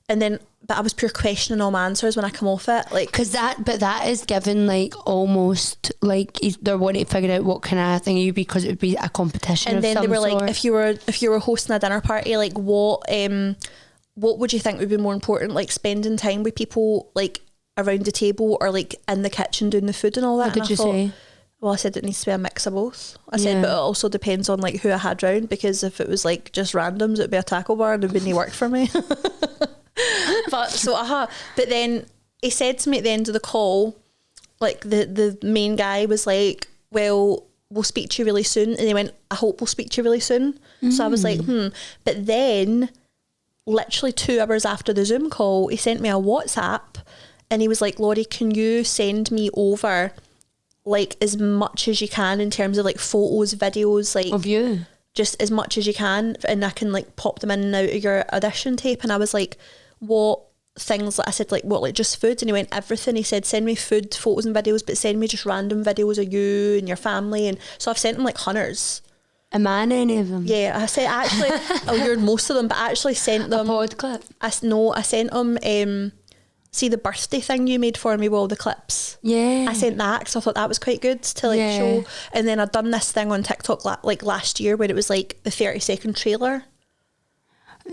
then, but I was pure questioning all my answers when I come off it. Like, that is given like almost like they're wanting to figure out what kind of thing you'd be, because it would be a competition. and of then some they were sort. like, if you were hosting a dinner party, like what would you think would be more important? Like spending time with people like around the table, or like in the kitchen doing the food and all that? What did you say? Well, I said it needs to be a mix of both. I said, Yeah. but it also depends on like who I had round, because if it was like just randoms, it'd be a taco bar and it wouldn't work for me. But so, but then he said to me at the end of the call, like the main guy was like, well, we'll speak to you really soon. And he went, I hope we'll speak to you really soon. So I was like, But then literally 2 hours after the Zoom call, he sent me a WhatsApp and he was like, Laurie, can you send me over like as much as you can in terms of like photos, videos, like Of you? just as much as you can, and I can like pop them in and out of your audition tape. And I was like, what things? I said, like, what, like just food? And he went, everything. He said, send me food, photos and videos, but send me just random videos of you and your family. And so I've sent him like hunters. Am I in any of them? Yeah, I said, actually, you're in most of them, but I actually sent them. Pod clip? I sent him, see the birthday thing you made for me with all the clips? Yeah. I sent that because I thought that was quite good to like Yeah. show. And then I'd done this thing on TikTok like last year where it was like the 30-second trailer.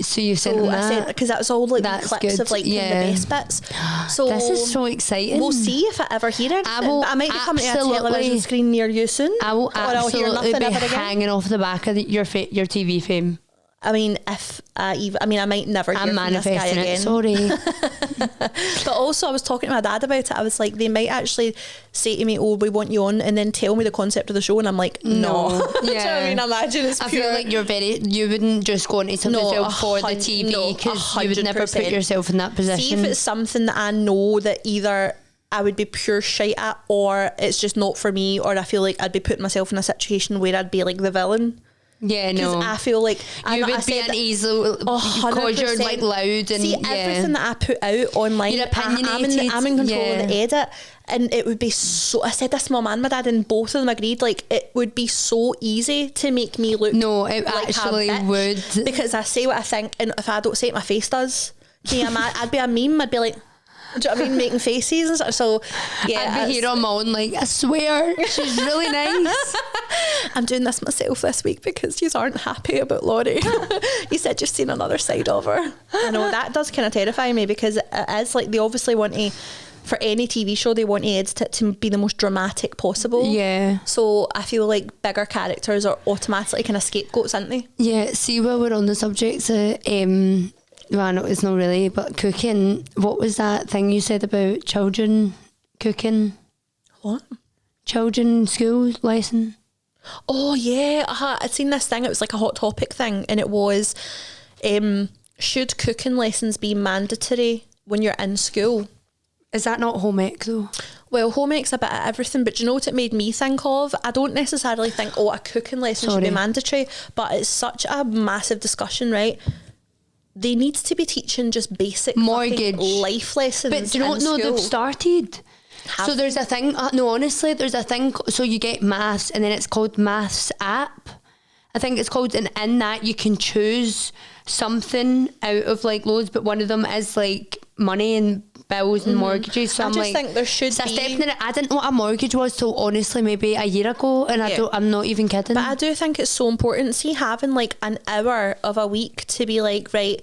So you sent So them I that? sent, because that was all like That's clips good, of like yeah. the best bits. So This is so exciting. we'll see if I ever hear anything. I will But I might be coming to a absolutely- television screen near you soon. I will or I'll hear absolutely nothing be ever again. hanging off the back of your TV fame. I mean, I might never hear I'm from this guy manifesting again. it, sorry. But also, I was talking to my dad about it. I was like, they might actually say to me, "Oh, we want you on," and then tell me the concept of the show, and I'm like, no. Do you know what I mean? Imagine it's I pure. feel like you wouldn't just go into something No, yourself for the TV, because you would never put 100%. yourself in that position. See if it's something that I know that either I would be pure shite at, or it's just not for me, or I feel like I'd be putting myself in a situation where I'd be like the villain. Yeah, Because no. I feel like You would be an easel because you're like loud and see everything that I put out online. You're I'm opinionated, in control yeah. of the edit, and it would be so. I said this to my mum and my dad, and both of them agreed. Like it would be so easy to make me look. No, it like actually a bitch, would. because I say what I think, and if I don't say it, my face does. See, I'd be a meme. I'd be like. Do you know what I mean? Making faces and stuff. So yeah, I'd be here on my own, like, I swear, she's really nice. I'm doing this myself this week because you aren't happy about Laurie. You said you've seen another side of her. I know that does kind of terrify me, because it is like they obviously want to, for any TV show, they want to edit it to be the most dramatic possible. Yeah. So I feel like bigger characters are automatically kind of scapegoats, aren't they? Yeah, see, while we're on the subject of, well, no, it's not really, but cooking, what was that thing you said about children cooking? What? Children school lesson? Oh yeah, I'd seen this thing. It was like a hot topic thing, and it was, should cooking lessons be mandatory when you're in school? Is that not home ec though? Well, home ec's a bit of everything, but do you know what it made me think of? I don't necessarily think, a cooking lesson should be Sorry. mandatory, but it's such a massive discussion, right? They need to be teaching just basic Mortgage. fucking life lessons. But do you in not know school. they've started? Have So there's a thing, no, honestly, there's a thing, so you get maths and then it's called Maths app. I think it's called, and in that you can choose something out of like loads, but one of them is like money and bills and mortgages. So I I'm just like, think there should so be. definitely, I didn't know what a mortgage was till honestly maybe a year ago, and Yeah. I'm not even kidding. But I do think it's so important. See, having like an hour of a week to be like, right,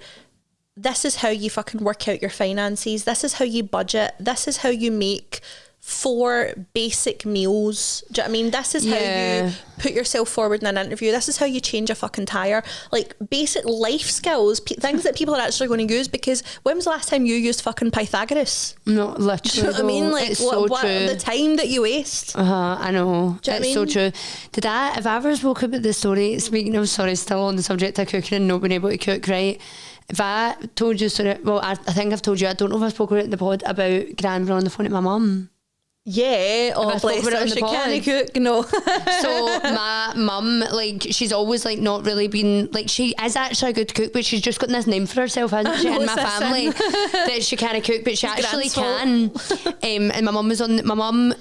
this is how you fucking work out your finances. This is how you budget. This is how you make 4 basic meals. Do you know what I mean? This is how you put yourself forward in an interview. This is how you change a fucking tire. Like basic life skills, things that people are actually going to use. Because when was the last time you used fucking Pythagoras? No, literally. Do you know what I mean? Like it's what true. the time that you waste. I know. Do you know It's what I so mean? true. Have I ever spoke about the story? Speaking of, sorry, still on the subject of cooking and not being able to cook, right? If I told you, I think I've told you, I don't know if I spoke about it in the pod, about Gran being on the phone to my mum. Yeah, I spoke about it on the she pod? can't cook, no. So my mum, like, she's always like not really been like, she is actually a good cook, but she's just got this name for herself, hasn't she, in my family, that she can't cook, but she actually can. And my mum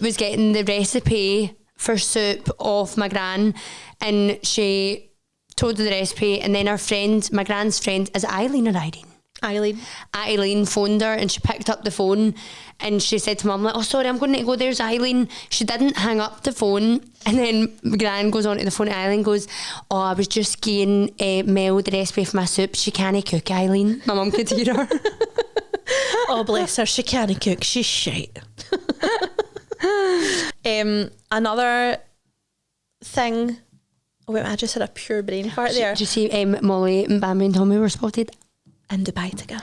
was getting the recipe for soup off my gran, and she told her the recipe, and then my gran's friend, is it Eileen or Irene? Eileen phoned her, and she picked up the phone, and she said to mum, like, oh sorry, I'm going to go, there's Eileen. She didn't hang up the phone, and then Gran goes on to the phone to Eileen, goes, oh, I was just giving Mel the recipe for my soup, she can't cook, Eileen. My mum could hear her. Oh bless her, she can't cook, she's shite. Another thing, oh wait, I just had a pure brain fart there. Did you see Molly and Bambi and Tommy were spotted in Dubai together?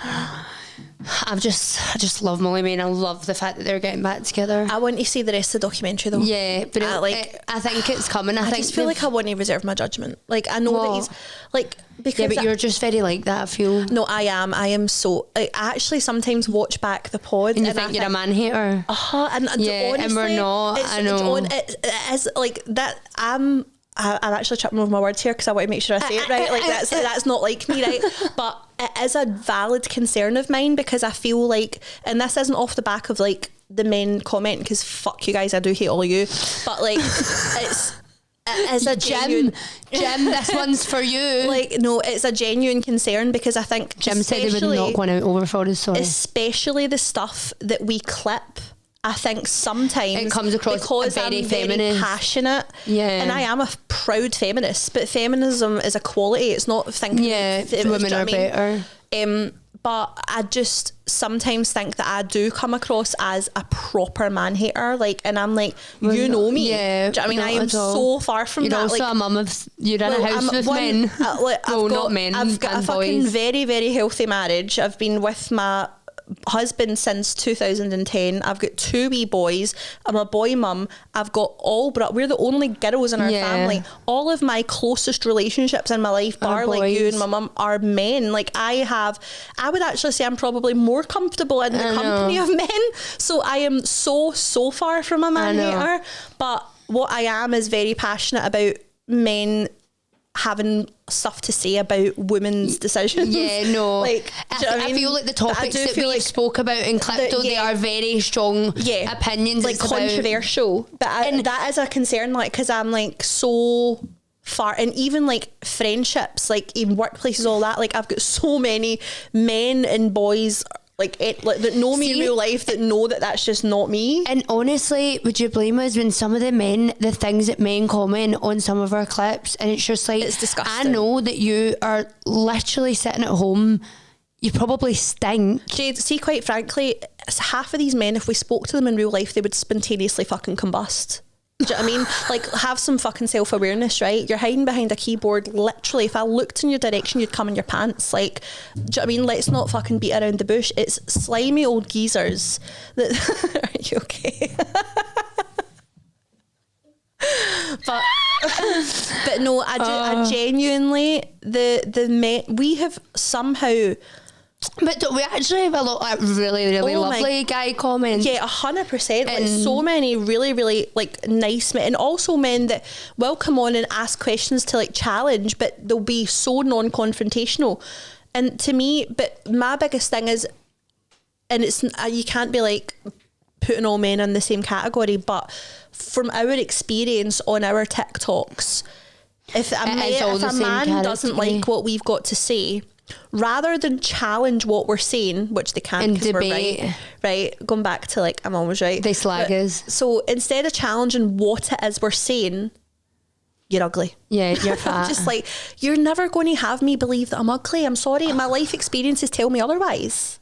I just love Molly, man. I love the fact that they're getting back together. I want to see the rest of the documentary though. Yeah, but I think it's coming. I just feel like I want to reserve my judgment. Like I know that he's like, because yeah, but you're just very like that, I feel. No, I am so like, I actually sometimes watch back the pod and you think you're a man hater. And yeah, honestly, and we're not. I know. It is like that. I'm actually tripping over my words here because I want to make sure I say it right. Like that's not like me, right? But it is a valid concern of mine, because I feel like, and this isn't off the back of like the men comment, because fuck you guys, I do hate all of you, but like it is a genuine Jim, this one's for you. Like no, it's a genuine concern, because I think Jim said they would not go out over for us, sorry. Especially the stuff that we clip, I think sometimes it comes across because very I'm feminist, very passionate, and I am a proud feminist, but feminism is a quality. It's not thinking women are better. But I just sometimes think that I do come across as a proper man hater, like, and I'm like, you know me. Yeah, do you know what I mean? I am so far from you're that. Also like, a mum of, you're in a house with men. Not men. I've got a fucking very, very healthy marriage. I've been with my husband since 2010. I've got 2 wee boys. I'm a boy mum. I've got we're the only girls in our family. All of my closest relationships in my life, bar like you and my mum, are men. Like I would actually say I'm probably more comfortable in the company of men. So I am so far from a man hater. But what I am is very passionate about men having stuff to say about women's decisions. Yeah, no. Like, I feel like the topics that we spoke about in Clipto, they are very strong opinions. Like controversial. But that is a concern, like, because I'm like so far, and even like friendships, like in workplaces, all that, like I've got so many men and boys like that know me in real life, that know that that's just not me. And honestly, would you blame us when some of the things that men comment on some of our clips, and it's just like, it's disgusting. I know that you are literally sitting at home, you probably stink. Jade, see, quite frankly, half of these men, if we spoke to them in real life, they would spontaneously fucking combust. Do you know what I mean? Like, have some fucking self-awareness, right? You're hiding behind a keyboard. Literally, if I looked in your direction, you'd come in your pants. Like, do you know what I mean? Let's not fucking beat around the bush. It's slimy old geezers that are you okay? but no, I genuinely, the men, we have somehow. But don't we actually have a lot of really lovely guy comments? Yeah, 100%. Like so many really, really like nice men, and also men that will come on and ask questions to like challenge, but they'll be so non-confrontational. And to me, but my biggest thing is, and it's you can't be like putting all men in the same category, but from our experience on our TikToks, if a man doesn't like what we've got to say, rather than challenge what we're saying, which they can't because we're right, going back to like, I'm always right, they slag us. So instead of challenging what it is we're saying, you're ugly. Yeah, you're fat. Just like, you're never going to have me believe that I'm ugly. I'm sorry, my life experiences tell me otherwise.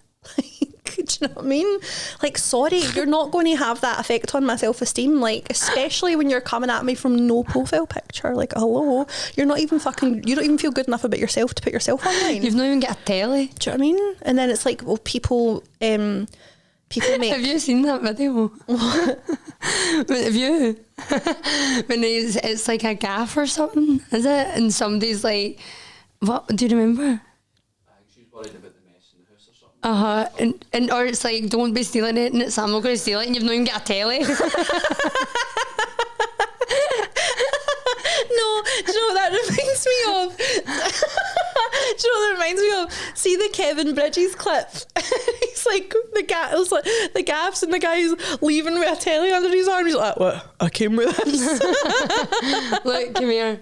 like, do you know what I mean? Like, sorry, you're not going to have that effect on my self-esteem, like, especially when you're coming at me from no profile picture. Like, hello, you don't even feel good enough about yourself to put yourself online. You've not even got a telly. Do you know what I mean? And then it's like, well, people make... Have you seen that video? What? Have you? When it's like a gaff or something, is it? And somebody's like, what? Do you remember? I think she's worried about the mess in the house or something. And or it's like, don't be stealing it, and it's I'm not going to steal it, and you've not even got a telly. No, do you know what that reminds me of? Do you know what that reminds me of? See the Kevin Bridges clip? He's like, the gaffs, and the guy's leaving with a telly under his arm. He's like, what? I came with this. Look, come here.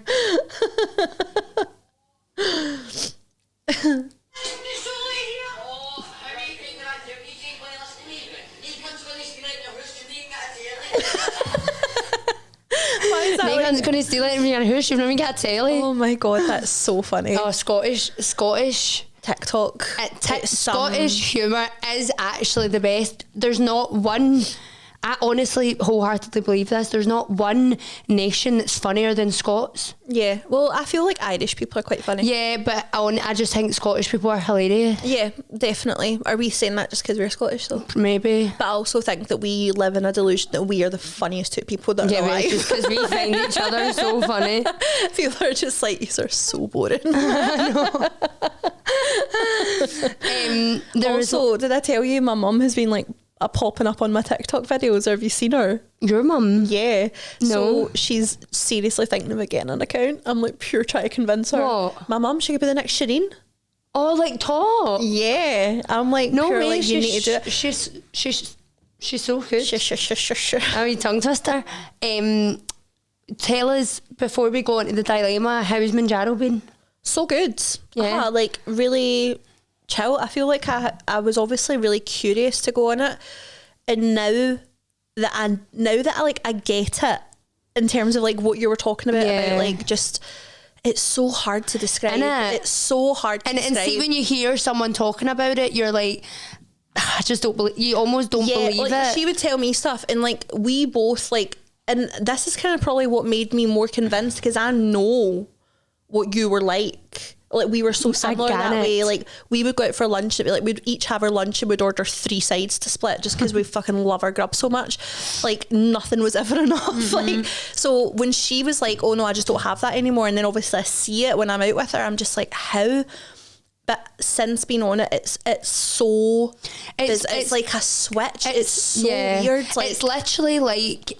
Why is that Megan's going to steal it from your house, you've not even got a telly. Oh my god, that's so funny. Oh, Scottish TikTok. Scottish humour is actually the best. There's not one, I honestly wholeheartedly believe this, there's not one nation that's funnier than Scots. Yeah, well, I feel like Irish people are quite funny. Yeah, but I just think Scottish people are hilarious. Yeah, definitely. Are we saying that just because we're Scottish though? Maybe. But I also think that we live in a delusion that we are the funniest two people that are alive. Just because we find each other so funny. People are just like, these are so boring. Also, did I tell you my mum has been like popping up on my TikTok videos, or have you seen her? Your mum? Yeah. No. So she's seriously thinking of getting an account. I'm like pure trying to convince her. What? My mum, she could be the next Shireen. Oh, like top. Yeah. I'm like, No, pure, really, like, you need to do it. She's so good. Shush. Oh, you tongue twister. Tell us, before we go into the dilemma, how's Manjaro been? So good. Yeah. Like really chill. I feel like I was obviously really curious to go on it, and now that I get it in terms of like what you were talking about like just, it's so hard to describe. It's so hard to describe. And see, when you hear someone talking about it, you're like, I just don't believe. You almost don't believe like, it. She would tell me stuff, and like we both like, and this is kind of probably what made me more convinced, because I know what you were like. Like, we were so similar that way. Like, we would go out for lunch, it'd be like we'd each have our lunch and we'd order 3 sides to split just because we fucking love our grub so much. Like, nothing was ever enough. Like, so when she was like, oh no, I just don't have that anymore, and then obviously I see it when I'm out with her, I'm just like, how? But since being on it, it's like a switch. It's so weird. Like, it's literally like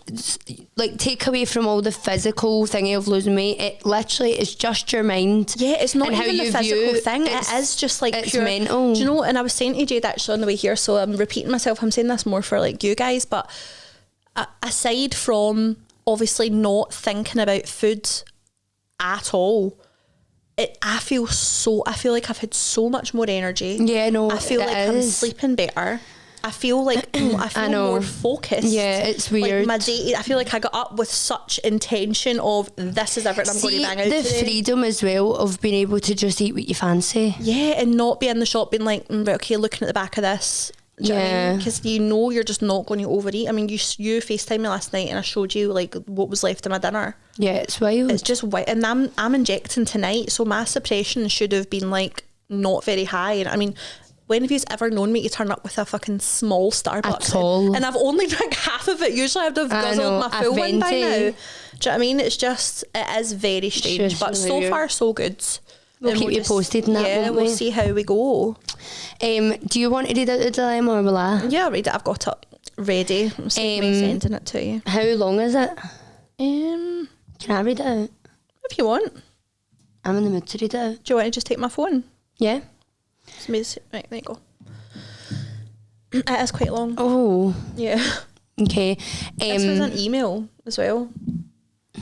take away from all the physical thingy of losing weight. It literally is just your mind. Yeah, it's not and even the physical thing. It is just like it's pure mental. Do you know? And I was saying to Jade actually on the way here, so I'm repeating myself. I'm saying this more for like you guys, but aside from obviously not thinking about food at all, I feel like I've had so much more energy. Yeah, no, I feel like I'm sleeping better. I feel like I feel more focused. Yeah, it's weird. Like my day, I feel like I got up with such intention of this is everything I'm going to bang out the today. freedom as well of being able to just eat what you fancy. Yeah, and not be in the shop being like, right, okay, looking at the back of this. Yeah, because you know you're just not going to overeat. I mean, you FaceTimed me last night and I showed you like what was left of my dinner. Yeah, it's wild. It's just wild, and I'm injecting tonight, so my suppression should have been like not very high. And I mean, when have you ever known me to turn up with a fucking small Starbucks? At all. And I've only drank half of it. Usually I'd have guzzled my full one by now. Do you know what I mean? It's just, it is very strange, but so far so good. We'll keep you posted in that, won't we? We'll see how we go. Do you want to read out the dilemma or will I? Yeah, I'll read it. I've got it ready. I'm sending it to you. How long is it? Can I read it out? If you want. I'm in the mood to read it out. Do you want to just take my phone? Yeah. Right, there you go. It is quite long. Oh. Yeah. Okay. This was an email as well.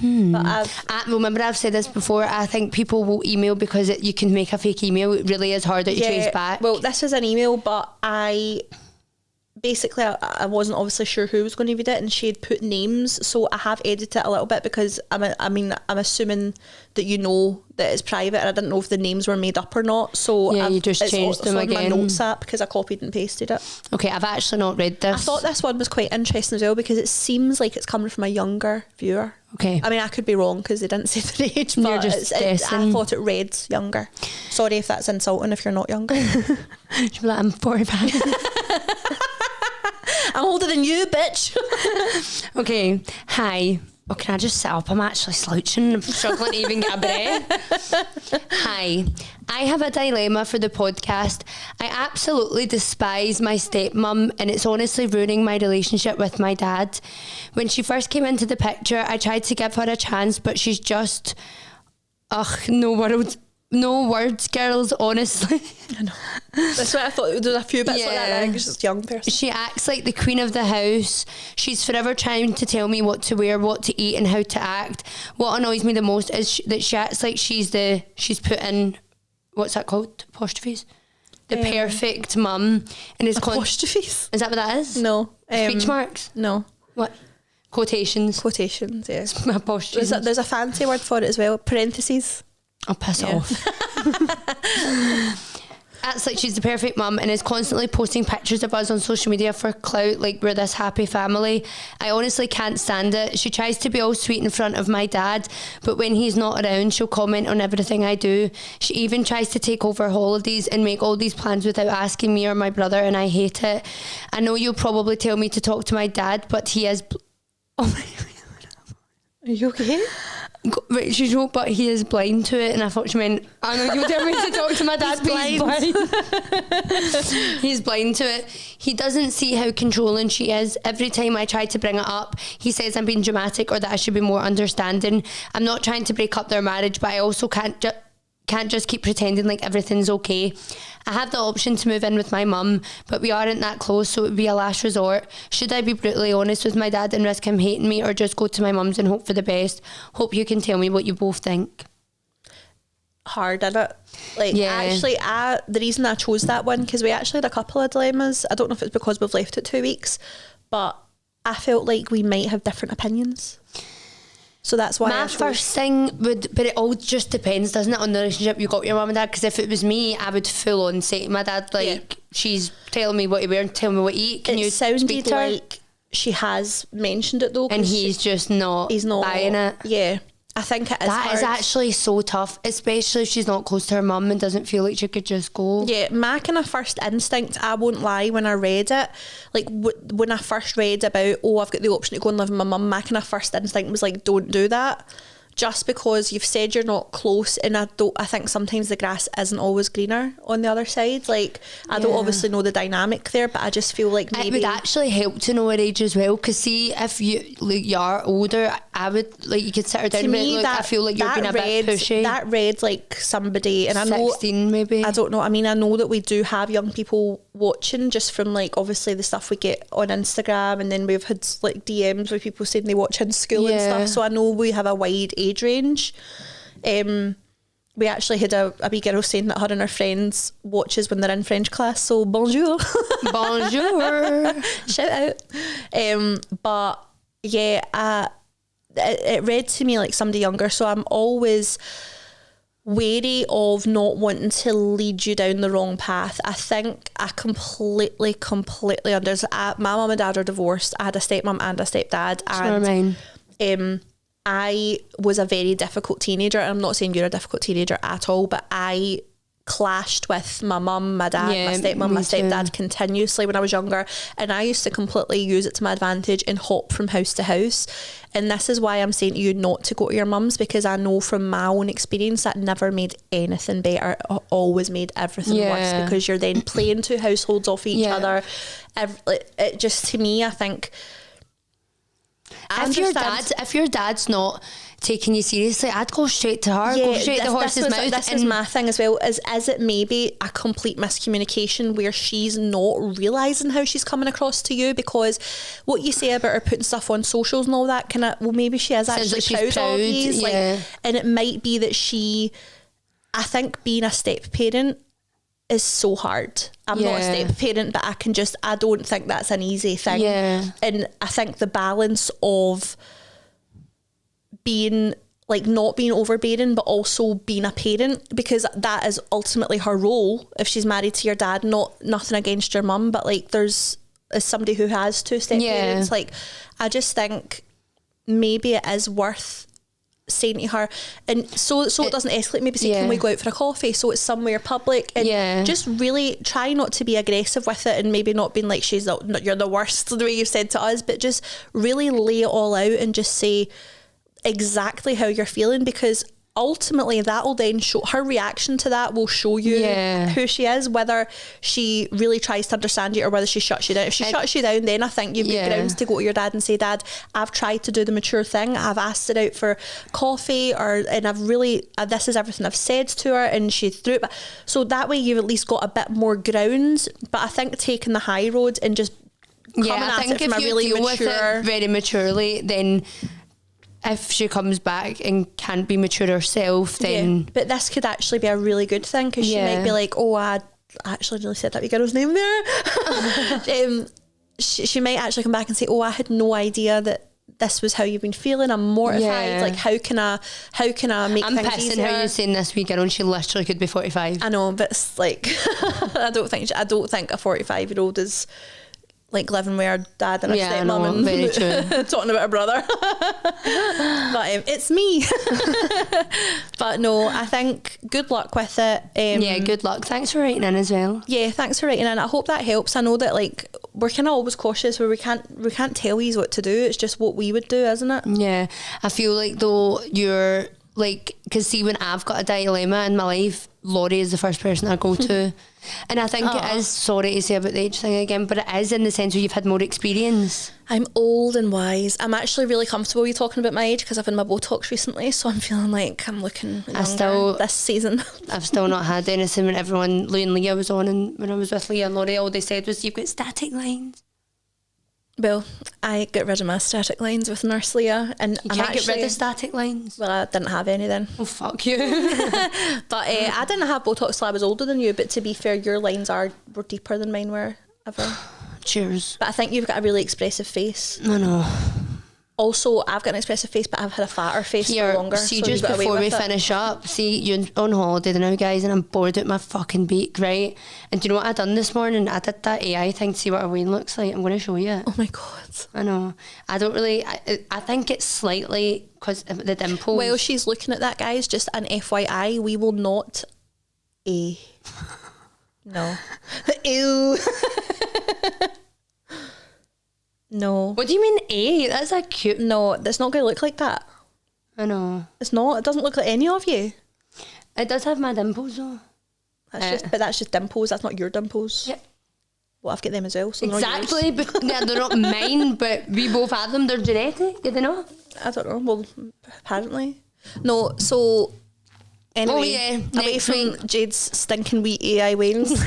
But remember I've said this before, I think people will email because you can make a fake email. It really is harder to trace back. Well, this is an email, but basically I wasn't obviously sure who was going to read it, and she had put names, so I have edited it a little bit because I'm assuming that you know that it's private, and I didn't know if the names were made up or not, so Yeah, you just it's changed them on again. my notes app because I copied and pasted it. Okay, I've actually not read this. I thought this one was quite interesting as well because it seems like it's coming from a younger viewer. Okay. I mean, I could be wrong because they didn't say the age, You're but just I guessing. thought it read younger. Sorry if that's insulting if you're not younger. She'd be like, I'm 45. I'm older than you, bitch. Okay, hi. Oh, can I just sit up? I'm actually slouching. I'm struggling to even get a breath. Hi. I have a dilemma for the podcast. I absolutely despise my stepmom, and it's honestly ruining my relationship with my dad. When she first came into the picture, I tried to give her a chance, but she's just... No words, girls, honestly. I know. That's what I thought. There was a few bits like that. I think it's just a young person. She acts like the queen of the house. She's forever trying to tell me what to wear, what to eat, and how to act. What annoys me the most is that she acts like she's put in, what's that called? Apostrophes? The perfect mum. And is Apostrophes? Is that what that is? No. Speech marks? No. What? Quotations. Quotations, yeah. Apostrophes. There's a fancy word for it as well. Parentheses. I'll piss off. Acts like she's the perfect mum and is constantly posting pictures of us on social media for clout, like we're this happy family. I honestly can't stand it. She tries to be all sweet in front of my dad, but when he's not around, she'll comment on everything I do. She even tries to take over holidays and make all these plans without asking me or my brother, and I hate it. I know you'll probably tell me to talk to my dad, but he is... Oh my God. Are you okay? Right, she wrote, but he is blind to it, and I thought she meant, I know you'll tell me to talk to my dad, but he's blind. He's blind to it. He doesn't see how controlling she is. Every time I try to bring it up, he says I'm being dramatic or that I should be more understanding. I'm not trying to break up their marriage, but I also can't just keep pretending like everything's okay. I have the option to move in with my mum, but we aren't that close, so it would be a last resort. Should I be brutally honest with my dad and risk him hating me, or just go to my mum's and hope for the best? Hope you can tell me what you both think. Hard, innit? Like, Yeah. actually, the reason I chose that one, because we actually had a couple of dilemmas. I don't know if it's because we've left it 2 weeks, but I felt like we might have different opinions. So that's why my first thing would, but it all just depends, doesn't it, on the relationship you got with your mum and dad? Because if it was me, I would full on say to my dad, like, she's telling me what to wear and telling me what to eat. Can you sounded speak to her? like she has mentioned it though, And he's just not buying it. Yeah, I think it is That is hard. actually so tough, especially if she's not close to her mum and doesn't feel like she could just go. Yeah, my kind of first instinct, I won't lie, when I read it, like when I first read about, I've got the option to go and live with my mum, my kind of first instinct was like, don't do that. Just because you've said you're not close, and I think sometimes the grass isn't always greener on the other side. Like, I don't obviously know the dynamic there, but I just feel like maybe... It would actually help to know her age as well, because see, if you are older, I would, like, you could sit her down and be like, look, I feel like you're being a bit pushy. That read like somebody, and I know... 16 maybe. I don't know, I mean, I know that we do have young people watching just from, like, obviously the stuff we get on Instagram, and then we've had, like, DMs with people saying they watch in school and stuff, so I know we have a wide age range. We actually had a wee girl saying that her and her friends watches when they're in French class, so bonjour. Bonjour. Shout out. But yeah, it read to me like somebody younger, so I'm always wary of not wanting to lead you down the wrong path. I think I completely understand. My mum and dad are divorced. I had a stepmom and a stepdad, and I was a very difficult teenager. I'm not saying you're a difficult teenager at all, but I clashed with my mum, my dad, my stepmom, my stepdad continuously when I was younger, and I used to completely use it to my advantage and hop from house to house. And this is why I'm saying to you not to go to your mum's, because I know from my own experience that never made anything better. It always made everything worse, because you're then playing two households off each other. It just, to me, I think... If your dad's not taking you seriously, I'd go straight to her. Go straight to the horse's mouth. This is my thing as well. Is it maybe a complete miscommunication where she's not realising how she's coming across to you? Because what you say about her putting stuff on socials and all that, kind of, well, maybe she is actually proud of you. Like, and it might be that I think being a step parent, is so hard. I'm not a Yeah. step parent, but I don't think that's an easy thing. Yeah. And I think the balance of being like not being overbearing but also being a parent, because that is ultimately her role if she's married to your dad. Nothing against your mum, but like as somebody who has two step parents, like I just think maybe it is worth saying to her, and so it doesn't escalate, maybe say, can we go out for a coffee, so it's somewhere public, and just really try not to be aggressive with it, and maybe not being like you're the worst the way you've said to us, but just really lay it all out and just say exactly how you're feeling, because ultimately that will then show, her reaction to that will show you who she is, whether she really tries to understand you or whether she shuts you down. If she shuts you down, then I think you've got grounds to go to your dad and say, Dad, I've tried to do the mature thing, I've asked it out for coffee, and I've really this is everything I've said to her, and she threw it back. So that way you've at least got a bit more grounds. But I think taking the high road and just coming at it from a really deal mature, with it very maturely, then if she comes back and can't be mature herself, then but this could actually be a really good thing, because she might be like, oh, I actually really said that wee girl's name there. She might actually come back and say, oh, I had no idea that this was how you've been feeling, I'm mortified, like how can I make I'm things pissing easier? how you're saying this wee girl and she literally could be 45. I know, but it's like I don't think a 45-year-old is like living with her dad and her stepmom and very true. talking about her brother. But it's me. But no, I think good luck with it. Good luck. Thanks for writing in as well. Yeah, thanks for writing in. I hope that helps. I know that like we're kind of always cautious where we can't tell you what to do. It's just what we would do, isn't it? Yeah, I feel like though you're like, because see, when I've got a dilemma in my life, Laurie is the first person I go to. And I think it is, sorry to say about the age thing again, but it is in the sense where you've had more experience. I'm old and wise. I'm actually really comfortable with you talking about my age, because I've had my Botox recently, so I'm feeling like I'm looking younger this season. I've still not had anything. When everyone, Lou and Leah was on, and when I was with Leah and Laurie, all they said was, you've got static lines. Well, I got rid of my static lines with Nurse Leah, and You can't get rid of static lines. Well, I didn't have any then. Oh, fuck you. But I didn't have Botox till I was older than you, but to be fair, your lines were deeper than mine were ever. Cheers. But I think you've got a really expressive face. I know. Also, I've got an expressive face, but I've had a fatter face for longer. See, so just you've got away before we with it. finish up, see, you're on holiday now, guys, and I'm bored out my fucking beak, right? And do you know what I done this morning? I did that AI thing to see what her ween looks like. I'm going to show you it. Oh my God. I know. I don't really, I think it's slightly because of the dimples. While she's looking at that, guys, just an FYI, we will not no. Ew. No. What do you mean A? That's a cute. No, that's not going to look like that. I know. It's not. It doesn't look like any of you. It does have my dimples though. That's just dimples. That's not your dimples. Yep. Well, I've got them as well. So they're not yours. Exactly, but they're not mine, but we both have them. They're genetic, did they not? I don't know. Well, apparently. No, so anyway, Oh, yeah, away next from week. Jade's stinking wee AI wains.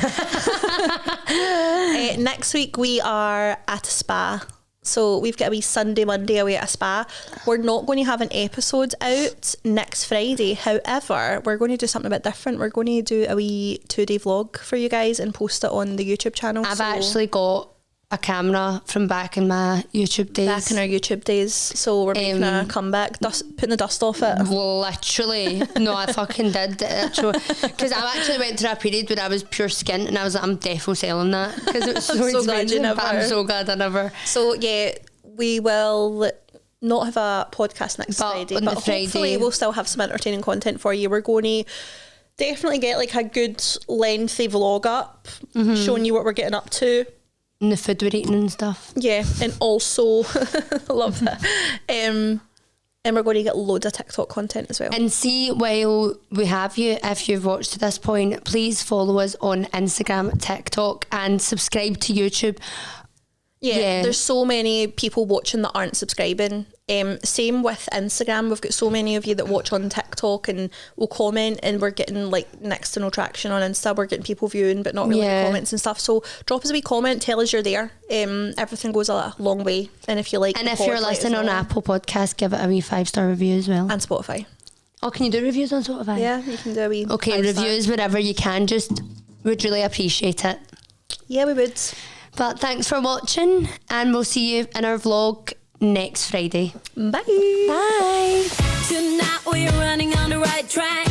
Next week we are at a spa. So we've got a wee Sunday, Monday away at a spa. We're not going to have an episode out next Friday. However, we're going to do something a bit different. We're going to do a wee 2-day vlog for you guys and post it on the YouTube channel. I've actually got a camera from back in my YouTube days. Back in our YouTube days. So we're making a comeback, putting the dust off it. Literally. No, I fucking did. Because I actually went through a period where I was pure skint and I was like, I'm defo selling that. Because it was so, so glad you expensive. never. But I'm so glad I never. So yeah, we will not have a podcast next Friday, on but the Friday, hopefully we'll still have some entertaining content for you. We're going to definitely get like a good lengthy vlog up, showing you what we're getting up to. And the food we're eating and stuff. Yeah, and also I love that. And we're going to get loads of TikTok content as well. And see, while we have you, if you've watched to this point, please follow us on Instagram, TikTok, and subscribe to YouTube. Yeah, there's so many people watching that aren't subscribing. Same with Instagram. We've got so many of you that watch on TikTok and will comment, and we're getting like next to no traction on Insta. We're getting people viewing but not really comments and stuff. So drop us a wee comment, tell us you're there. Everything goes a long way. And if you like, And if you're listening on Apple Podcasts, give it a wee 5-star review as well. and Spotify. Oh, can you do reviews on Spotify? Yeah, you can do a wee Okay, 5-star. reviews wherever you can. Just We'd really appreciate it. Yeah, we would. But thanks for watching, and we'll see you in our vlog next Friday. Bye. Bye. Tonight we're running on the right track.